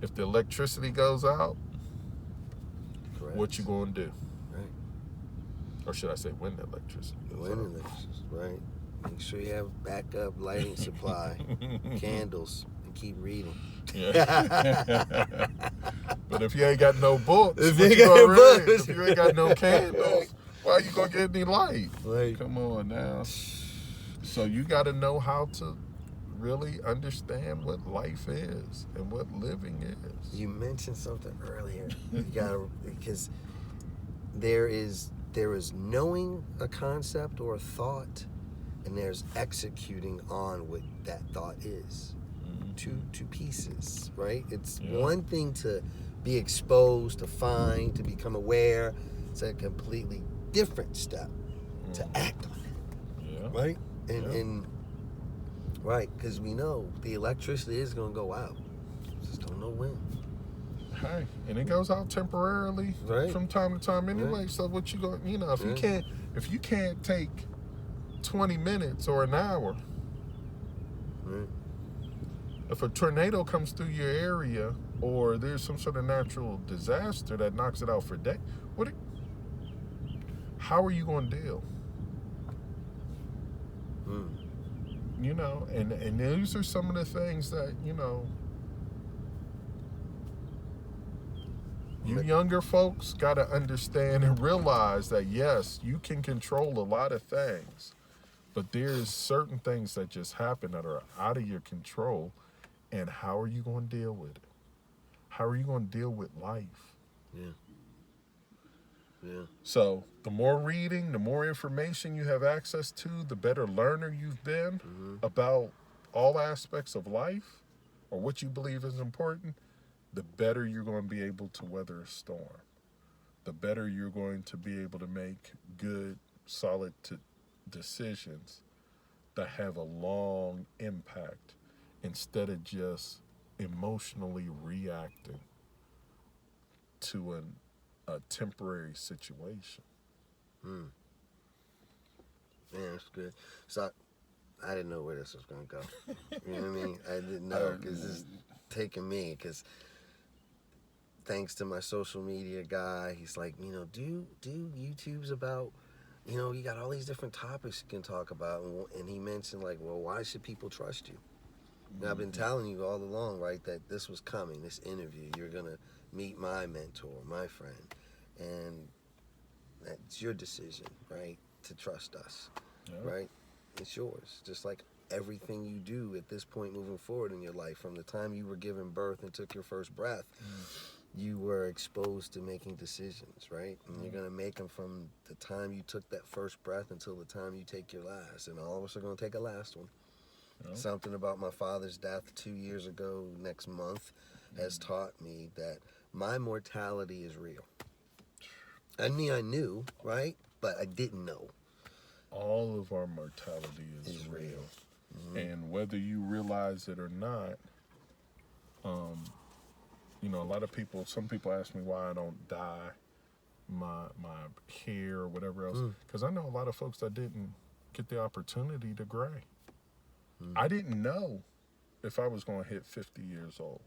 If the electricity goes out, Correct. what you gonna do? Right. Or should I say when the electricity goes out? Right. Make sure you have backup lighting supply, candles, and keep reading. Yeah. But if you ain't got no books, if you ain't got no candles, why you gonna get any light? Right. Come on now. So you got to know how to really understand what life is and what living is. You mentioned something earlier. You gotta, because there is knowing a concept or a thought, and there's executing on what that thought is. Two pieces, right? It's one thing to be exposed, to find, to become aware. It's a completely different step to act on it, right? And right, because we know the electricity is going to go out. Just don't know when. Hey, and it goes out temporarily, from time to time anyway. Right. So what you going, you know, if you can't take 20 minutes or an hour, if a tornado comes through your area or there's some sort of natural disaster that knocks it out for days, how are you going to deal? You know, and these are some of the things that, you know, you younger folks got to understand and realize that, yes, you can control a lot of things, but there's certain things that just happen that are out of your control, and how are you going to deal with it? How are you going to deal with life? Yeah. So the more reading, the more information you have access to, the better learner you've been about all aspects of life or what you believe is important, the better you're going to be able to weather a storm. The better you're going to be able to make good, solid decisions that have a long impact instead of just emotionally reacting to a temporary situation. Man, that's good. So I didn't know where this was going to go. You know what I mean? I didn't know, because it's taking me, because thanks to my social media guy, he's like, you know, do YouTubes about, you know, you got all these different topics you can talk about. And he mentioned, like, well, why should people trust you? And I've been telling you all along, right, that this was coming, this interview. You're going to meet my mentor, my friend. And that's your decision, right, to trust us, right? It's yours. Just like everything you do at this point moving forward in your life, from the time you were given birth and took your first breath, you were exposed to making decisions, right? And you're going to make them from the time you took that first breath until the time you take your last. And all of us are going to take a last one. Something about my father's death 2 years ago next month has taught me that my mortality is real. I mean, I knew, right? But I didn't know. All of our mortality is real. And whether you realize it or not, you know, a lot of people, some people ask me why I don't dye my hair or whatever else. Because I know a lot of folks that didn't get the opportunity to gray. I didn't know if I was going to hit 50 years old.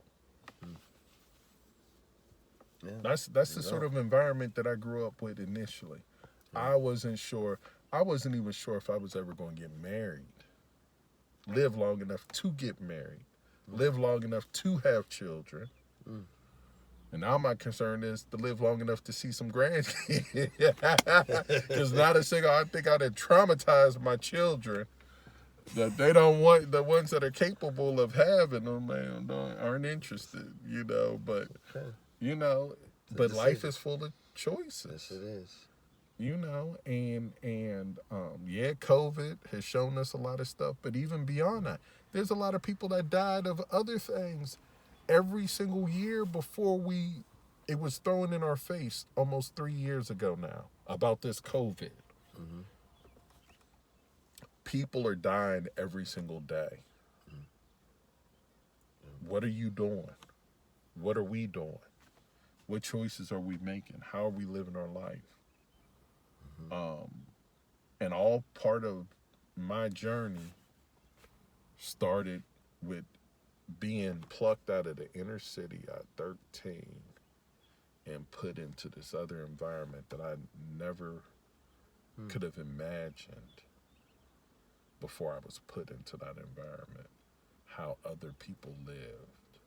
Yeah. That's the sort of environment that I grew up with initially. I wasn't sure. I wasn't even sure if I was ever going to get married, live long enough to get married, live long enough to have children. And now my concern is to live long enough to see some grandkids. Because not a single, I think I'd have traumatized my children that they don't want, the ones that are capable of having them, man, aren't interested, you know. But, you know, but life is full of choices. Yes, it is. You know, and yeah, COVID has shown us a lot of stuff, but even beyond that, there's a lot of people that died of other things every single year before it was thrown in our face almost 3 years ago now about this COVID. Mm-hmm. People are dying every single day. What are you doing? What are we doing? What choices are we making? How are we living our life? And all part of my journey started with being plucked out of the inner city at 13 and put into this other environment that I never could have imagined before I was put into that environment, how other people lived,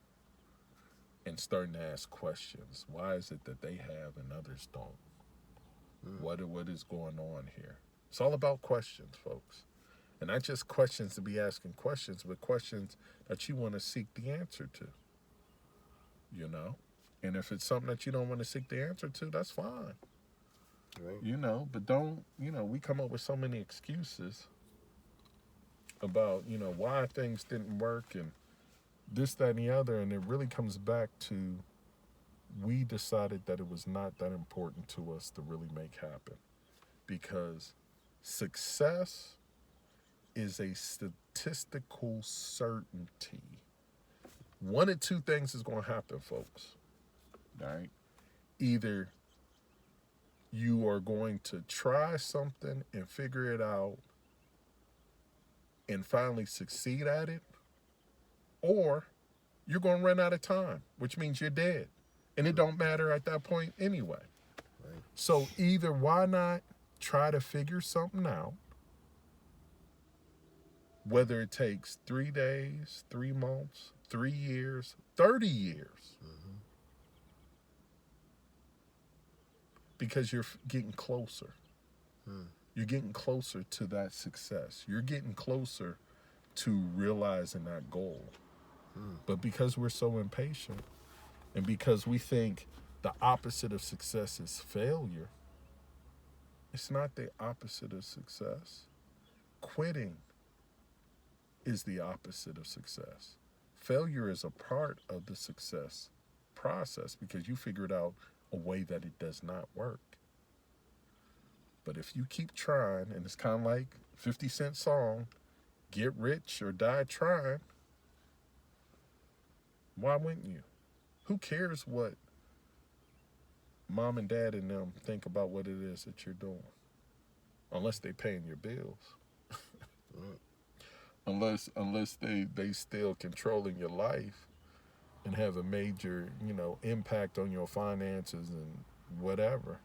and starting to ask questions. Why is it that they have and others don't? What is going on here? It's all about questions, folks. And not just questions to be asking questions, but questions that you want to seek the answer to. You know? And if it's something that you don't want to seek the answer to, that's fine. Right. You know, but don't, you know, we come up with so many excuses about, you know, why things didn't work and this, that, and the other. And it really comes back to we decided that it was not that important to us to really make happen. Because success is a statistical certainty. One of two things is going to happen, folks. All right? Either you are going to try something and figure it out and finally succeed at it, or you're going to run out of time, which means you're dead. And it don't matter at that point anyway. Right. So either why not try to figure something out, whether it takes 3 days, 3 months, 3 years, 30 years. Because you're getting closer. You're getting closer to that success. You're getting closer to realizing that goal. But because we're so impatient, and because we think the opposite of success is failure, it's not the opposite of success. Quitting is the opposite of success. Failure is a part of the success process because you figured out a way that it does not work. But if you keep trying, and it's kind of like 50 Cent song, get rich or die trying, why wouldn't you? Who cares what mom and dad and them think about what it is that you're doing? Unless they paying your bills. Unless they still controlling your life and have a major, you know, impact on your finances and whatever.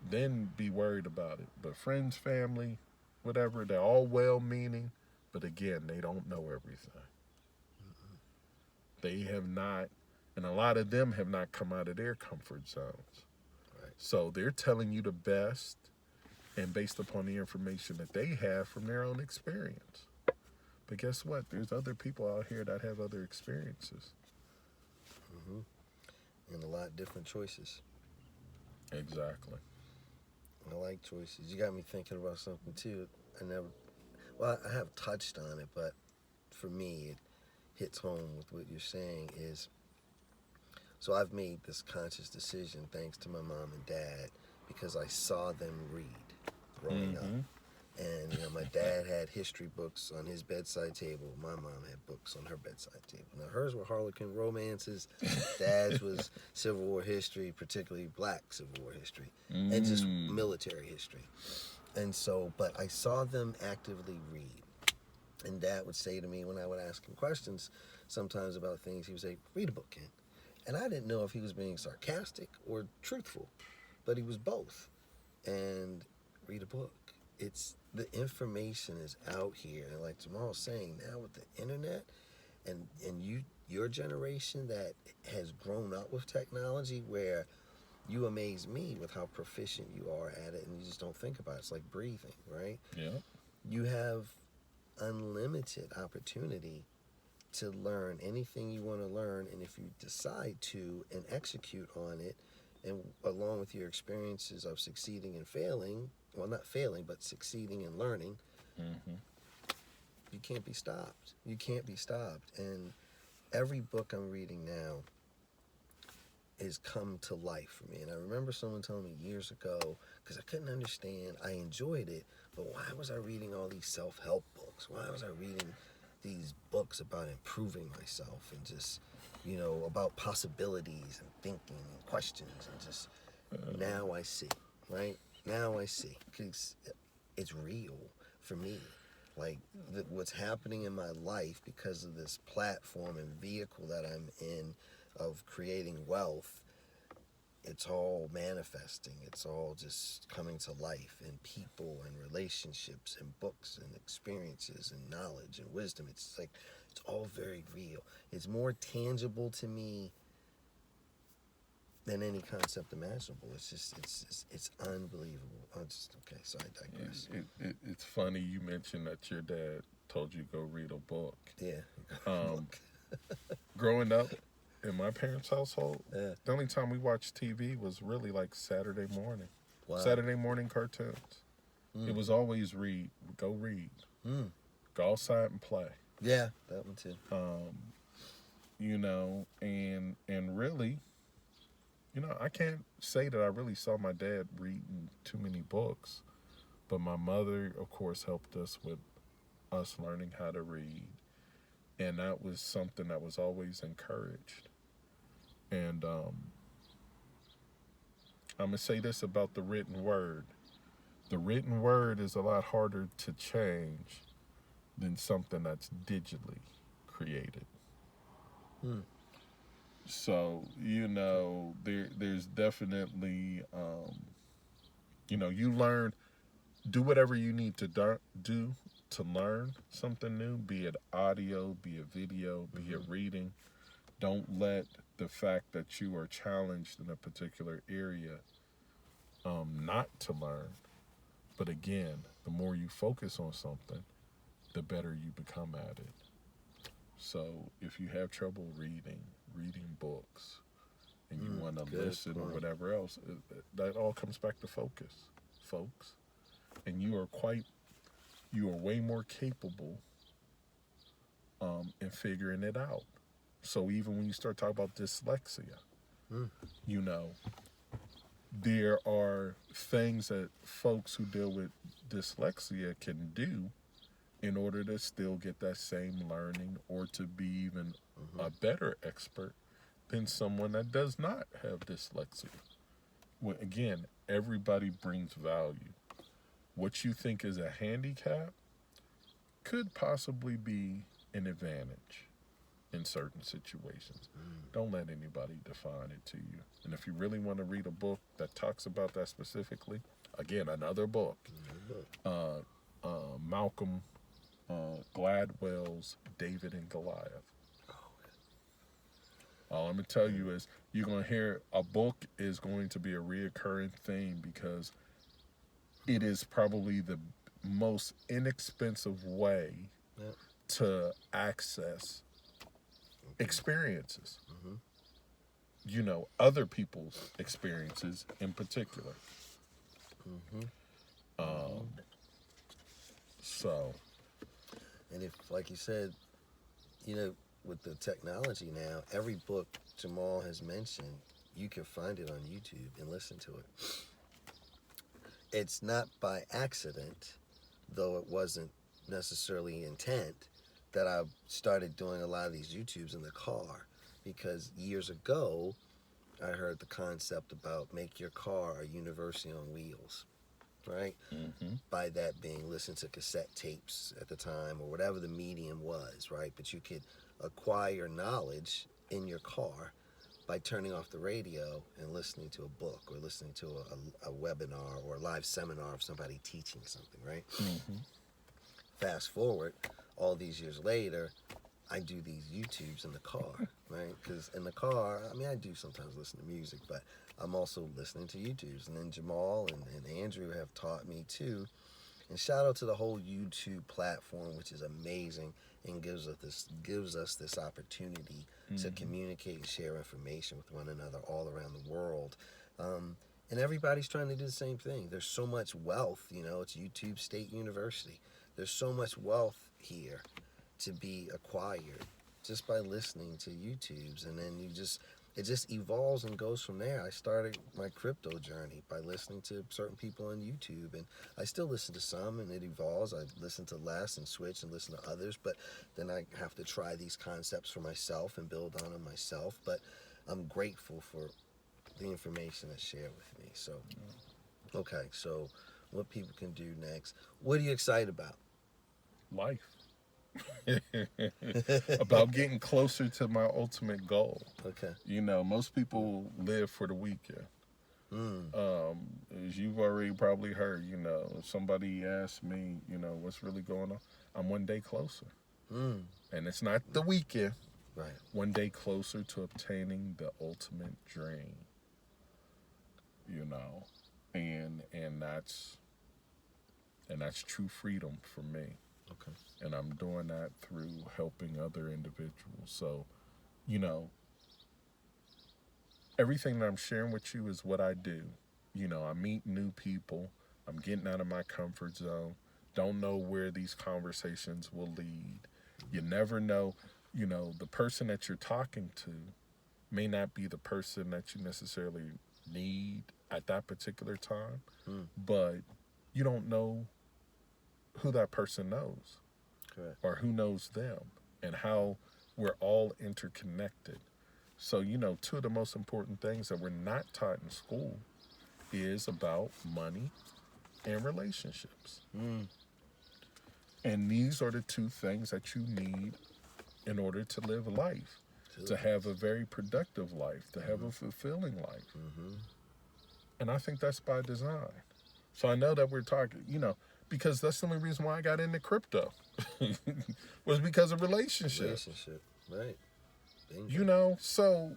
Then be worried about it. But friends, family, whatever, they're all well-meaning, but again, they don't know everything. They have not, and a lot of them have not come out of their comfort zones. Right. So they're telling you the best and based upon the information that they have from their own experience. But guess what? There's other people out here that have other experiences. And a lot different choices. Exactly. I like choices. You got me thinking about something too. I have touched on it, but for me, it hits home with what you're saying is, so I've made this conscious decision thanks to my mom and dad because I saw them read growing up. And, you know, my dad had history books on his bedside table. My mom had books on her bedside table. Now, hers were Harlequin romances. Dad's was Civil War history, particularly Black Civil War history, and just military history. And so, but I saw them actively read. And Dad would say to me when I would ask him questions sometimes about things, he would say, read a book, Ken. And I didn't know if he was being sarcastic or truthful, but he was both. And read a book. It's the information is out here, and like Jamal's saying, now with the internet, and your generation that has grown up with technology, where you amaze me with how proficient you are at it, and you just don't think about it. It's like breathing, right? Yeah. You have unlimited opportunity to learn anything you want to learn, and if you decide to and execute on it, and along with your experiences of succeeding and failing, well, not failing, but succeeding and learning, you can't be stopped. You can't be stopped. And every book I'm reading now has come to life for me. And I remember someone telling me years ago, because I couldn't understand, I enjoyed it, but why was I reading all these self-help books? Why was I reading these books about improving myself and just, about possibilities and thinking and questions, and just now I see, right? Now I see, because it's real for me. Like what's happening in my life because of this platform and vehicle that I'm in of creating wealth, it's all manifesting. It's all just coming to life in people and relationships and books and experiences and knowledge and wisdom. It's like, it's all very real. It's more tangible to me than any concept imaginable. It's just, it's unbelievable. Okay, so I digress. It's funny you mentioned that your dad told you go read a book. Yeah. Growing up in my parents' household, the only time we watched TV was really like Saturday morning. Wow. Saturday morning cartoons. It was always read. Go read. Go outside and play. Yeah, that one too. And really, I can't say that I really saw my dad reading too many books, but my mother, of course, helped us with us learning how to read, and that was something that was always encouraged. And I'm gonna say this about the written word: the written word is a lot harder to change than something that's digitally created. So, there's definitely, you learn, do whatever you need to do to learn something new, be it audio, be it video, be it reading. Don't let the fact that you are challenged in a particular area not to learn. But again, the more you focus on something, the better you become at it. So if you have trouble reading books, and you want to listen or whatever else, that all comes back to focus, folks. And you are way more capable in figuring it out. So even when you start talking about dyslexia, there are things that folks who deal with dyslexia can do in order to still get that same learning or to be even a better expert than someone that does not have dyslexia. Well, again, everybody brings value. What you think is a handicap could possibly be an advantage in certain situations. Don't let anybody define it to you. And if you really want to read a book that talks about that specifically, again, another book, Malcolm Gladwell's David and Goliath. All I'm going to tell you is you're going to hear a book is going to be a reoccurring theme because it is probably the most inexpensive way to access experiences. Other people's experiences in particular. So. And if, like you said, with the technology now, every book Jamal has mentioned, you can find it on YouTube and listen to it. It's not by accident, though it wasn't necessarily intent, that I started doing a lot of these YouTubes in the car, because years ago, I heard the concept about make your car a university on wheels, right? By that being listen to cassette tapes at the time or whatever the medium was, right? But you could acquire knowledge in your car by turning off the radio and listening to a book or listening to a webinar or a live seminar of somebody teaching something, right? Mm-hmm. Fast forward, all these years later, I do these YouTubes in the car, right? Because in the car, I mean, I do sometimes listen to music, but I'm also listening to YouTubes. And then Jamal and Andrew have taught me too. And shout out to the whole YouTube platform, which is amazing and gives us this opportunity to communicate and share information with one another all around the world. And everybody's trying to do the same thing. There's so much wealth, you know, it's YouTube State University. There's so much wealth here to be acquired just by listening to YouTubes, and then it just evolves and goes from there. I started my crypto journey by listening to certain people on YouTube, and I still listen to some, and it evolves. I listen to less and switch and listen to others, but then I have to try these concepts for myself and build on them myself. But I'm grateful for the information that's shared with me. So, okay, so what people can do next. What are you excited about? Life. About getting closer to my ultimate goal. Okay. You know, most people live for the weekend. As you've already probably heard, you know, if somebody asks me, you know, what's really going on, I'm one day closer. And it's not the weekend. Right. One day closer to obtaining the ultimate dream. You know, and that's true freedom for me. Okay. And I'm doing that through helping other individuals. So, you know, everything that I'm sharing with you is what I do. You know, I meet new people. I'm getting out of my comfort zone. Don't know where these conversations will lead. You never know. You know, the person that you're talking to may not be the person that you necessarily need at that particular time, but you don't know who that person knows. Correct. Or who knows them, and how we're all interconnected. So, you know, two of the most important things that we're not taught in school is about money and relationships. And these are the two things that you need in order to live life, to have a very productive life, to have a fulfilling life. And I think that's by design. So I know that we're talking, you know, because that's the only reason why I got into crypto was because of relationships. Right. Bingo. You know, so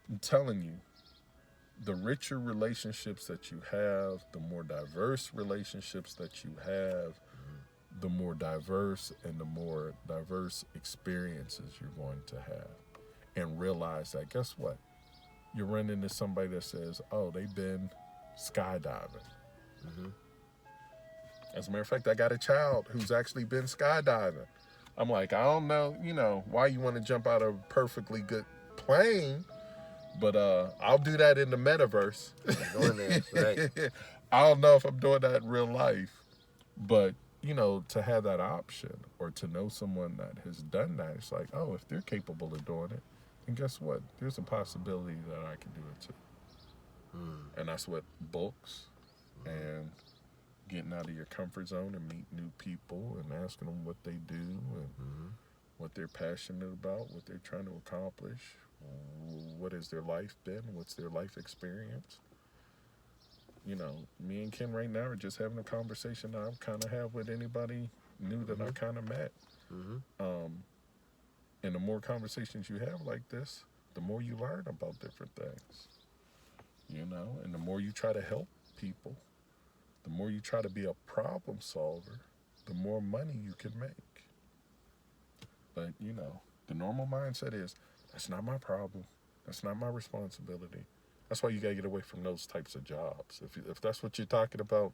I'm telling you, the richer relationships that you have, the more diverse relationships that you have, the more diverse and the more diverse experiences you're going to have. And realize that, guess what? You run into somebody that says, oh, they've been skydiving. As a matter of fact, I got a child who's actually been skydiving. I'm like, I don't know, you know, why you want to jump out of a perfectly good plane, but I'll do that in the metaverse. Going there, right. I don't know if I'm doing that in real life, but, you know, to have that option or to know someone that has done that, it's like, oh, if they're capable of doing it, then guess what? There's a possibility that I can do it too. And that's what books and getting out of your comfort zone and meet new people and asking them what they do and what they're passionate about, what they're trying to accomplish, what has their life been, what's their life experience. You know, me and Ken right now are just having a conversation that I kind of have with anybody new that I kind of met. And the more conversations you have like this, the more you learn about different things. You know, and the more you try to help people, the more you try to be a problem solver, the more money you can make. But, you know, the normal mindset is, that's not my problem. That's not my responsibility. That's why you got to get away from those types of jobs. If that's what you're talking about,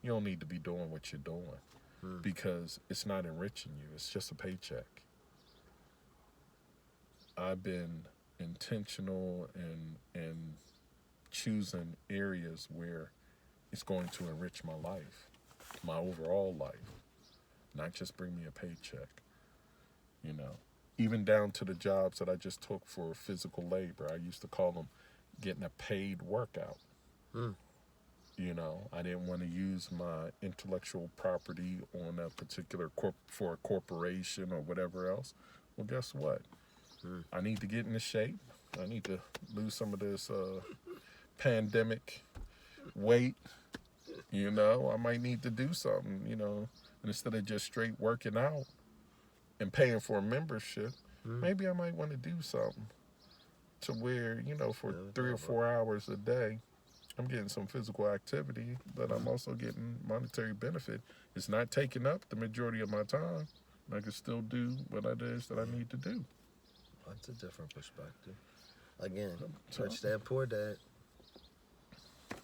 you don't need to be doing what you're doing because it's not enriching you. It's just a paycheck. I've been intentional in choosing areas where it's going to enrich my life, my overall life, not just bring me a paycheck. You know, even down to the jobs that I just took for physical labor. I used to call them getting a paid workout. You know, I didn't want to use my intellectual property on a particular for a corporation or whatever else. Well, guess what? I need to get into shape. I need to lose some of this pandemic weight. You know, I might need to do something, you know, instead of just straight working out and paying for a membership. Maybe I might want to do something to where, you know, for 3 or 4 hours a day, I'm getting some physical activity, but I'm also getting monetary benefit. It's not taking up the majority of my time. I can still do what it is that I need to do. That's a different perspective. Again, rich dad, poor dad.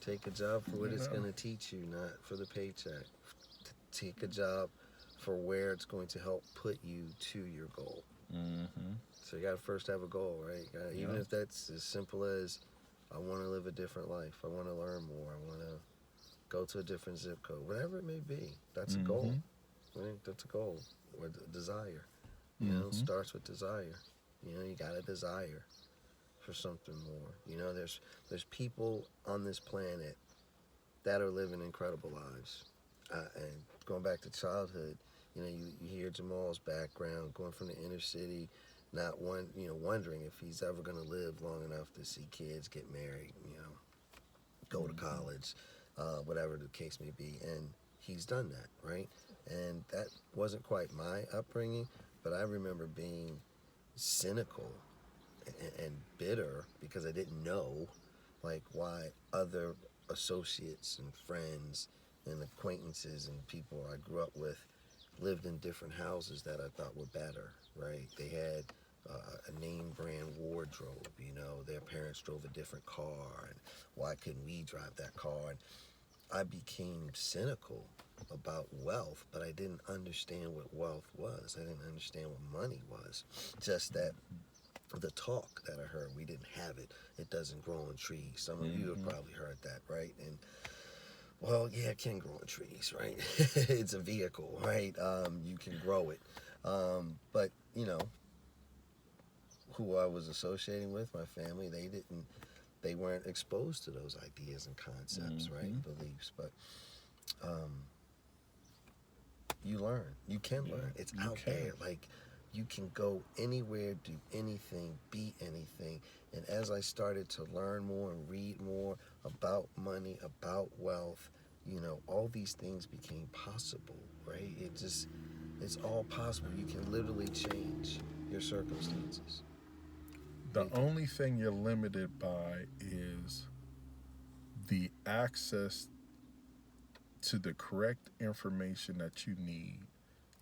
Take a job for what it's going to teach you, not for the paycheck. Take a job for where it's going to help put you to your goal. So you got to first have a goal, right? Even if that's as simple as, I want to live a different life. I want to learn more. I want to go to a different zip code. Whatever it may be, that's a goal. Right? That's a goal or a desire. You know, starts with desire. You know, you got a desire for something more. You know, there's people on this planet that are living incredible lives. And going back to childhood, you know, you hear Jamal's background, going from the inner city, wondering if he's ever going to live long enough to see kids get married, you know, go to college, whatever the case may be. And he's done that, right? And that wasn't quite my upbringing, but I remember being cynical and bitter because I didn't know, like, why other associates and friends and acquaintances and people I grew up with lived in different houses that I thought were better, right? They had a name brand wardrobe, you know, their parents drove a different car, and why couldn't we drive that car? And I became cynical about wealth, but I didn't understand what wealth was. I didn't understand what money was. Just that the talk that I heard, we didn't have it. It doesn't grow on trees. Some of you have probably heard that, right? And well, yeah, it can grow on trees, right? It's a vehicle, right? You can grow it. But, you know, who I was associating with, my family, they weren't exposed to those ideas and concepts, right? Beliefs. But you learn. You can learn. It's out there. Like, you can go anywhere, do anything, be anything. And as I started to learn more and read more about money, about wealth, you know, all these things became possible, right? It's all possible. You can literally change your circumstances. The only thing you're limited by is the access to the correct information that you need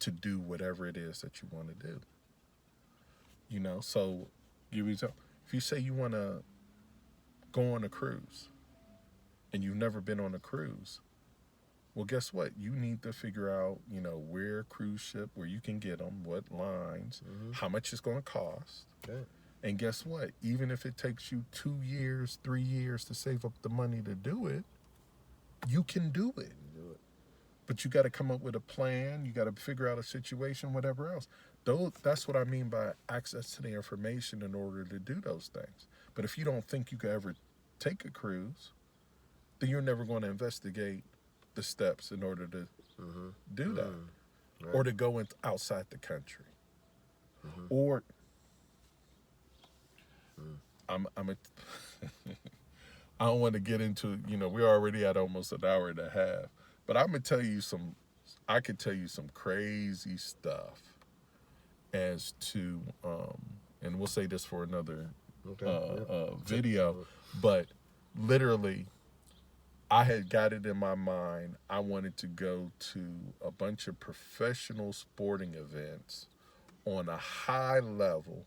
to do whatever it is that you want to do. You know, so if you say you want to go on a cruise and you've never been on a cruise, well, guess what? You need to figure out, you know, where cruise ship, where you can get them, what lines, how much it's going to cost. Okay. And guess what? Even if it takes you 2 years, 3 years to save up the money to do it, you can do it. But you got to come up with a plan. You got to figure out a situation, whatever else. That's what I mean by access to the information in order to do those things. But if you don't think you could ever take a cruise, then you're never going to investigate the steps in order to do that. Right. Or to go outside the country. Or I don't want to get into, you know, we're already at almost an hour and a half. But I could tell you some crazy stuff as to, and we'll say this for another video, but literally, I had got it in my mind, I wanted to go to a bunch of professional sporting events on a high level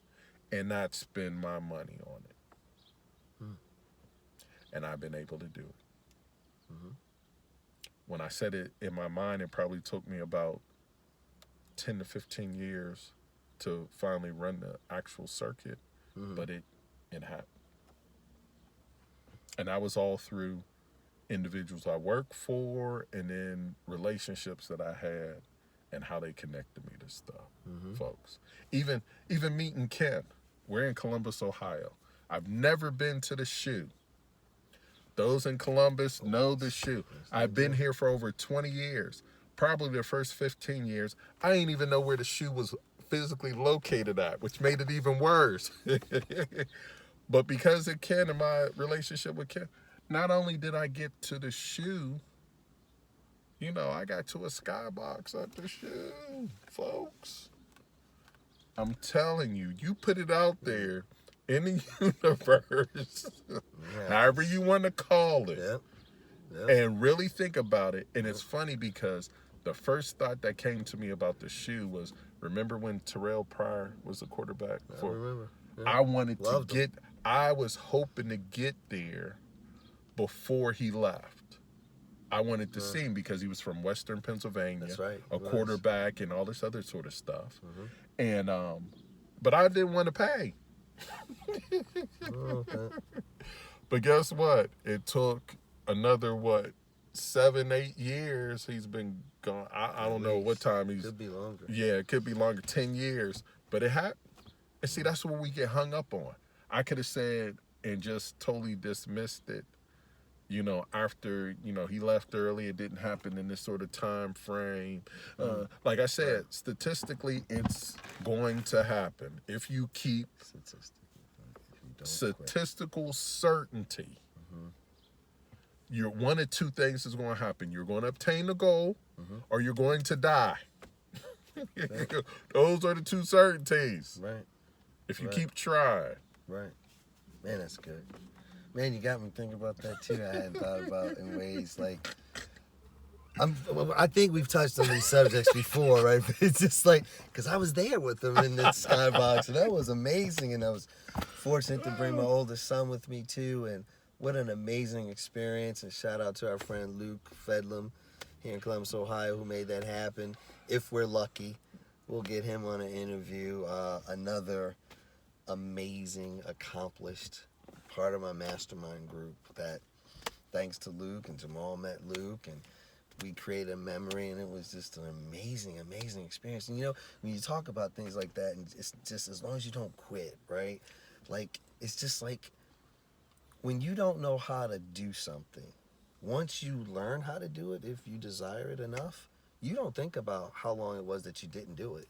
and not spend my money on it. And I've been able to do it. When I said it in my mind, it probably took me about 10 to 15 years to finally run the actual circuit, but it happened. And that was all through individuals I worked for and then relationships that I had and how they connected me to stuff, folks. Even meeting Ken. We're in Columbus, Ohio. I've never been to the shoe. Those in Columbus know the shoe. I've been here for over 20 years. Probably the first 15 years, I didn't even know where the shoe was physically locate it at, which made it even worse. But because of Ken and my relationship with Ken, not only did I get to the shoe, you know, I got to a skybox at the shoe, folks. I'm telling you, you put it out there in the universe, however you want to call it, and really think about it. And it's funny because the first thought that came to me about the shoe was, remember when Terrell Pryor was the quarterback? I remember. I wanted to get, I was hoping to get there before he left. I wanted to see him because he was from Western Pennsylvania. That's right. A quarterback and all this other sort of stuff. And, but I didn't want to pay. But guess what? It took another, 7, 8 years. He's been gone. I don't know what time he's. Could be longer. Yeah, it could be longer, 10 years. But it happened. And see, that's what we get hung up on. I could have said and just totally dismissed it. You know, after, you know, he left early, it didn't happen in this sort of time frame. Like I said, statistically, it's going to happen. If you keep statistical certainty, you're one of two things is going to happen. You're going to obtain the goal or you're going to die. Those are the two certainties. Right. If you keep trying. Right. Man, that's good. Man, you got me thinking about that too. I hadn't thought about in ways like I think we've touched on these subjects before, right? But it's just like because I was there with them in the skybox, and that was amazing. And I was fortunate to bring my oldest son with me too, and what an amazing experience. And shout out to our friend Luke Fedlam here in Columbus, Ohio, who made that happen. If we're lucky, we'll get him on an interview. Another amazing, accomplished part of my mastermind group that thanks to Luke and Jamal met Luke and we created a memory, and it was just an amazing experience. And you know, when you talk about things like that, and it's just as long as you don't quit, right? Like it's just like when you don't know how to do something, once you learn how to do it, if you desire it enough, you don't think about how long it was that you didn't do it.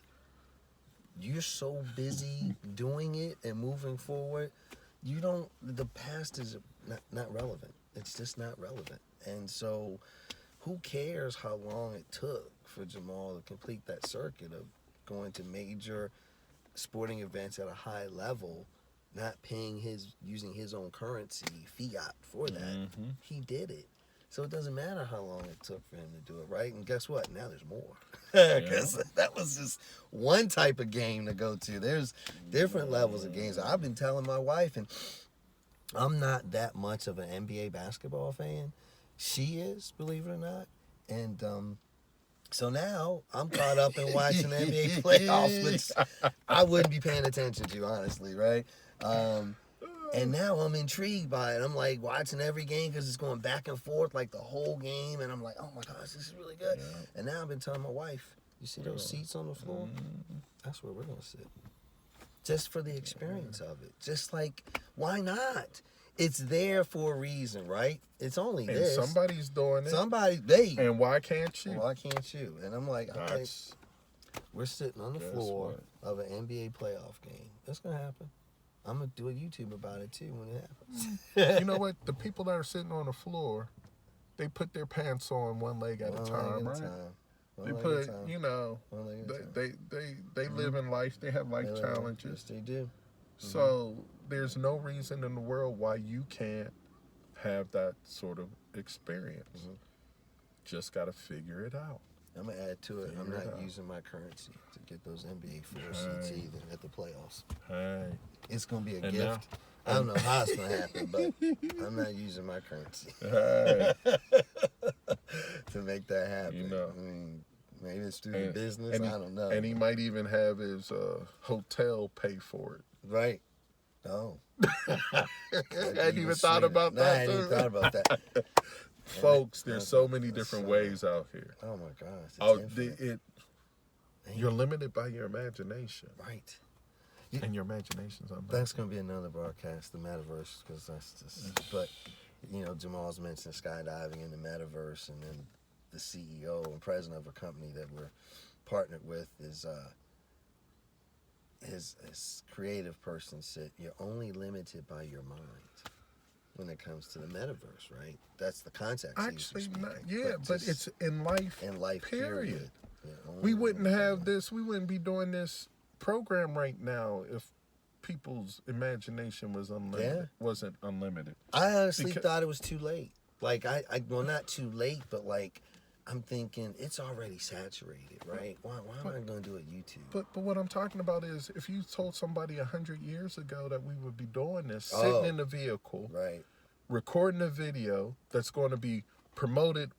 You're so busy doing it and moving forward, the past is not relevant. It's just not relevant. And so who cares how long it took for Jamal to complete that circuit of going to major sporting events at a high level, not using his own currency, fiat, for that. He did it. So it doesn't matter how long it took for him to do it, right? And guess what? Now there's more. Because that was just one type of game to go to. There's different levels of games. I've been telling my wife, and I'm not that much of an NBA basketball fan. She is, believe it or not. And so now I'm caught up in watching the NBA playoffs, which I wouldn't be paying attention to, honestly, right? And now I'm intrigued by it. I'm like watching every game because it's going back and forth like the whole game. And I'm like, oh my gosh, this is really good. And now I've been telling my wife, you see those seats on the floor? That's where we're going to sit. Just for the experience of it. Just like, why not? It's there for a reason, right? It's only and this. Somebody's doing it. And why can't you? Why can't you? And I'm like, we're sitting on the floor of an NBA playoff game. That's going to happen. I'm going to do a YouTube about it, too, when it happens. You know what? The people that are sitting on the floor, they put their pants on one leg at a time, right? They put, you know, they live in life. They have life challenges. Yes, they do. So there's no reason in the world why you can't have that sort of experience. Just got to figure it out. I'm going to add to it. I'm not using my currency to get those NBA 4 seats either at the playoffs. It's going to be a gift. I don't know how it's going to happen, but I'm not using my currency to make that happen. You know, I mean, maybe it's through the business. I don't know. And he might even have his hotel pay for it. Right. Oh. I hadn't even thought about that. I hadn't even thought about that. Folks, there's so many different ways out here. Oh my gosh. You're limited by your imagination. Right. And your imagination's unlimited. That's going to be another broadcast, the MegaVerus, because that's just, but, you know, Jamal's mentioned skydiving in the MegaVerus, and then the CEO and president of a company that we're partnered with is as creative person said, you're only limited by your mind when it comes to the metaverse, right? That's the context. Actually, not, but it's in life. In life, period. We wouldn't have this. We wouldn't be doing this program right now if people's imagination was unlimited. Wasn't unlimited. I honestly thought it was too late. Like well, not too late, but like I'm thinking it's already saturated, right? Why am I going to do it YouTube? But what I'm talking about is if you told somebody 100 years ago that we would be doing this, sitting in the vehicle, right, recording a video that's going to be promoted,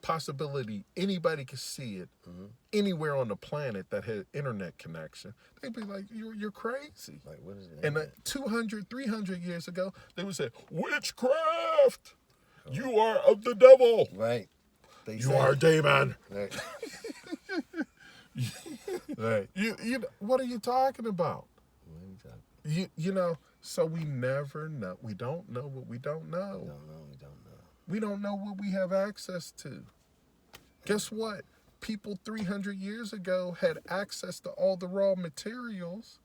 possibility anybody could see it anywhere on the planet that had internet connection, they'd be like, you're crazy. Like, what is it? And 200, 300 years ago, they would say, witchcraft! You are of the devil! Right. You are a demon! Right. Right. What are you talking about? What are you talking about? You know, so we never know. We don't know what we don't know. We don't know. We don't know what we have access to. Guess what? People 300 years ago had access to all the raw materials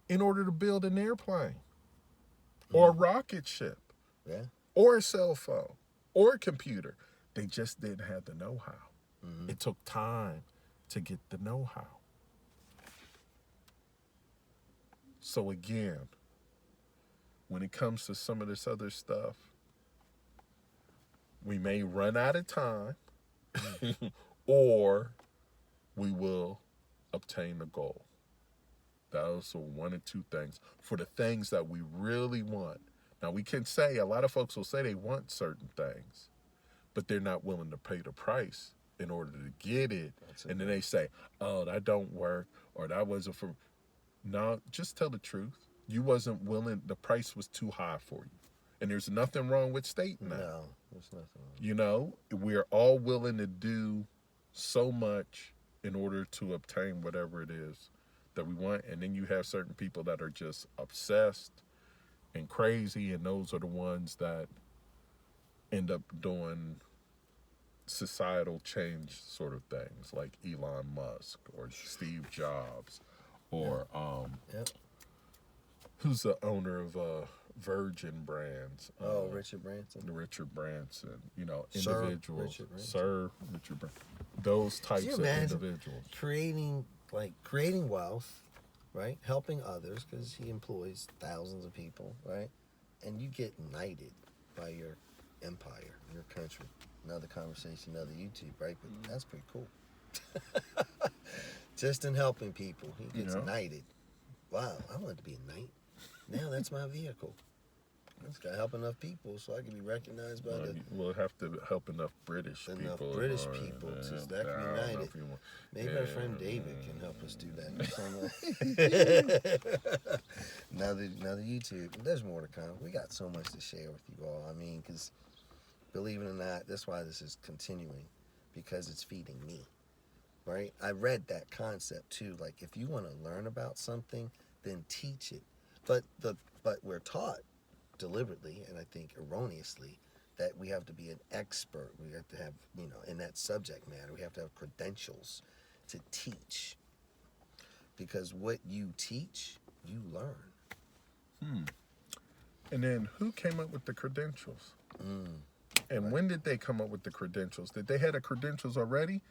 in order to build an airplane or a rocket ship or a cell phone or a computer. They just didn't have the know-how. It took time to get the know-how. So again, when it comes to some of this other stuff, we may run out of time or we will obtain the goal. Those are one or two things for the things that we really want. Now, we can say, a lot of folks will say they want certain things, but they're not willing to pay the price in order to get it. And then they say, oh, that don't work, or that wasn't for... No, just tell the truth. You wasn't willing, the price was too high for you. And there's nothing wrong with stating that. No, there's nothing wrong. You know, we're all willing to do so much in order to obtain whatever it is that we want. And then you have certain people that are just obsessed and crazy, and those are the ones that end up doing societal change sort of things, like Elon Musk or Steve Jobs or who's the owner of Virgin Brands? Richard Branson. Richard Branson, individuals. Sir Richard Branson. Those types of individuals. Creating wealth, right? Helping others, because he employs thousands of people, right? And you get knighted by your empire, your country. Another conversation, another YouTube, right? But that's pretty cool. Just in helping people, he gets knighted. Wow, I wanted to be a knight. Now that's my vehicle. I just got to help enough people so I can be recognized by We'll have to help enough British people. Enough British people so that can be united. Maybe our friend David can help us do that. Another YouTube. There's more to come. We got so much to share with you all. I mean, because believe it or not, that's why this is continuing, because it's feeding me. Right? I read that concept too. Like, if you want to learn about something, then teach it. But we're taught deliberately, and I think erroneously, that we have to be an expert. We have to have, in that subject matter, we have to have credentials to teach. Because what you teach, you learn. And then who came up with the credentials? And when did they come up with the credentials? Did they have the credentials already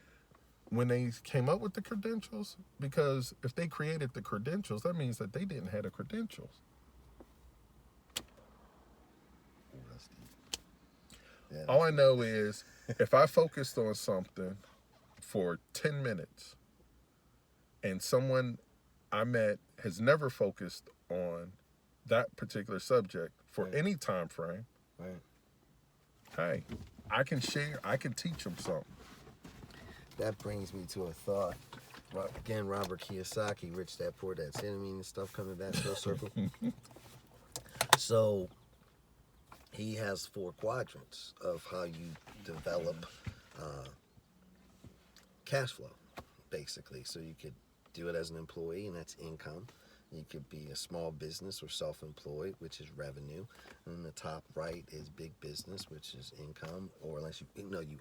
when they came up with the credentials? Because if they created the credentials, that means that they didn't have the credentials. Yeah. All I know is if I focused on something for 10 minutes and someone I met has never focused on that particular subject for any time frame, hey, I can teach them something. That brings me to a thought. Again, Robert Kiyosaki, Rich Dad Poor Dad. See what I mean? The stuff coming back full circle. So he has 4 quadrants of how you develop cash flow, basically. So you could do it as an employee, and that's income. You could be a small business or self-employed, which is revenue. And then the top right is big business, which is income, or unless you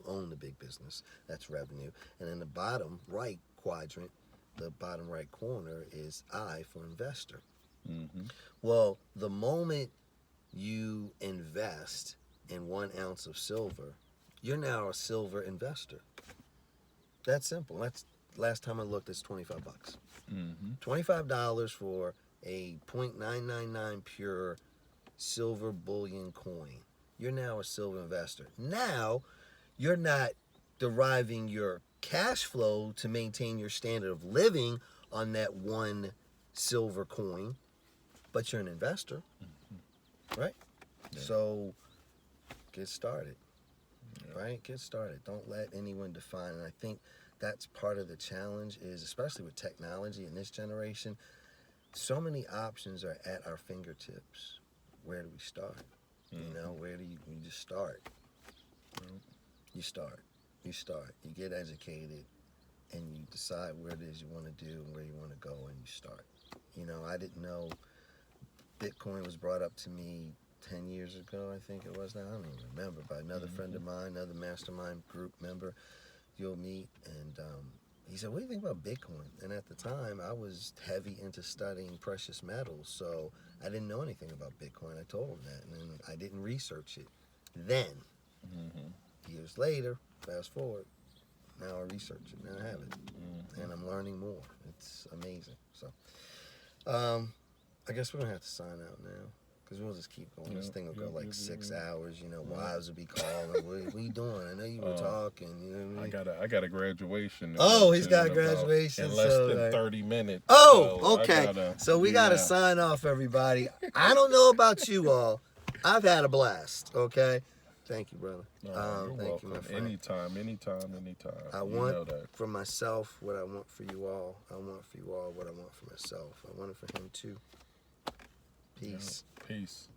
own the big business, that's revenue. And then the bottom right quadrant the bottom right corner is I for investor. Mm-hmm. Well, the moment you invest in 1 ounce of silver, you're now a silver investor. That's simple. That's last time I looked, it's $25. Mm-hmm. $25 for a .999 pure silver bullion coin. You're now a silver investor. Now, you're not deriving your cash flow to maintain your standard of living on that 1 silver coin, but you're an investor, right? Yeah. So get started, Yeah. right? Get started. Don't let anyone define. And I think that's part of the challenge is, especially with technology in this generation, so many options are at our fingertips. Where do we start? Mm-hmm. You know, where do you just start? Mm-hmm. You start. You get educated, and you decide where it is you want to do and where you want to go, and you start. You know, I didn't know Bitcoin was brought up to me 10 years ago, I think it was now. I don't even remember, by another friend of mine, another mastermind group member you'll meet, and he said, what do you think about Bitcoin? And at the time, I was heavy into studying precious metals, so I didn't know anything about Bitcoin. I told him that, and then I didn't research it. Then, years later, fast forward, now I research it, now I have it, and I'm learning more. It's amazing. So, I guess we're gonna have to sign out now, because we'll just keep going. This thing will go like 6 hours. You know, wives will be calling. What are you doing? I know you were talking. You know what I mean? I got a graduation. He's got a graduation in less so, than 30 minutes. Oh, so okay. So we gotta sign off, everybody. I don't know about you all. I've had a blast. Okay. Thank you, brother. You're thank welcome. you, my friend. Anytime. I You want know that. for myself what I want for you all. I want for you all what I want for myself. I want it for him too. Peace. Yeah. Peace.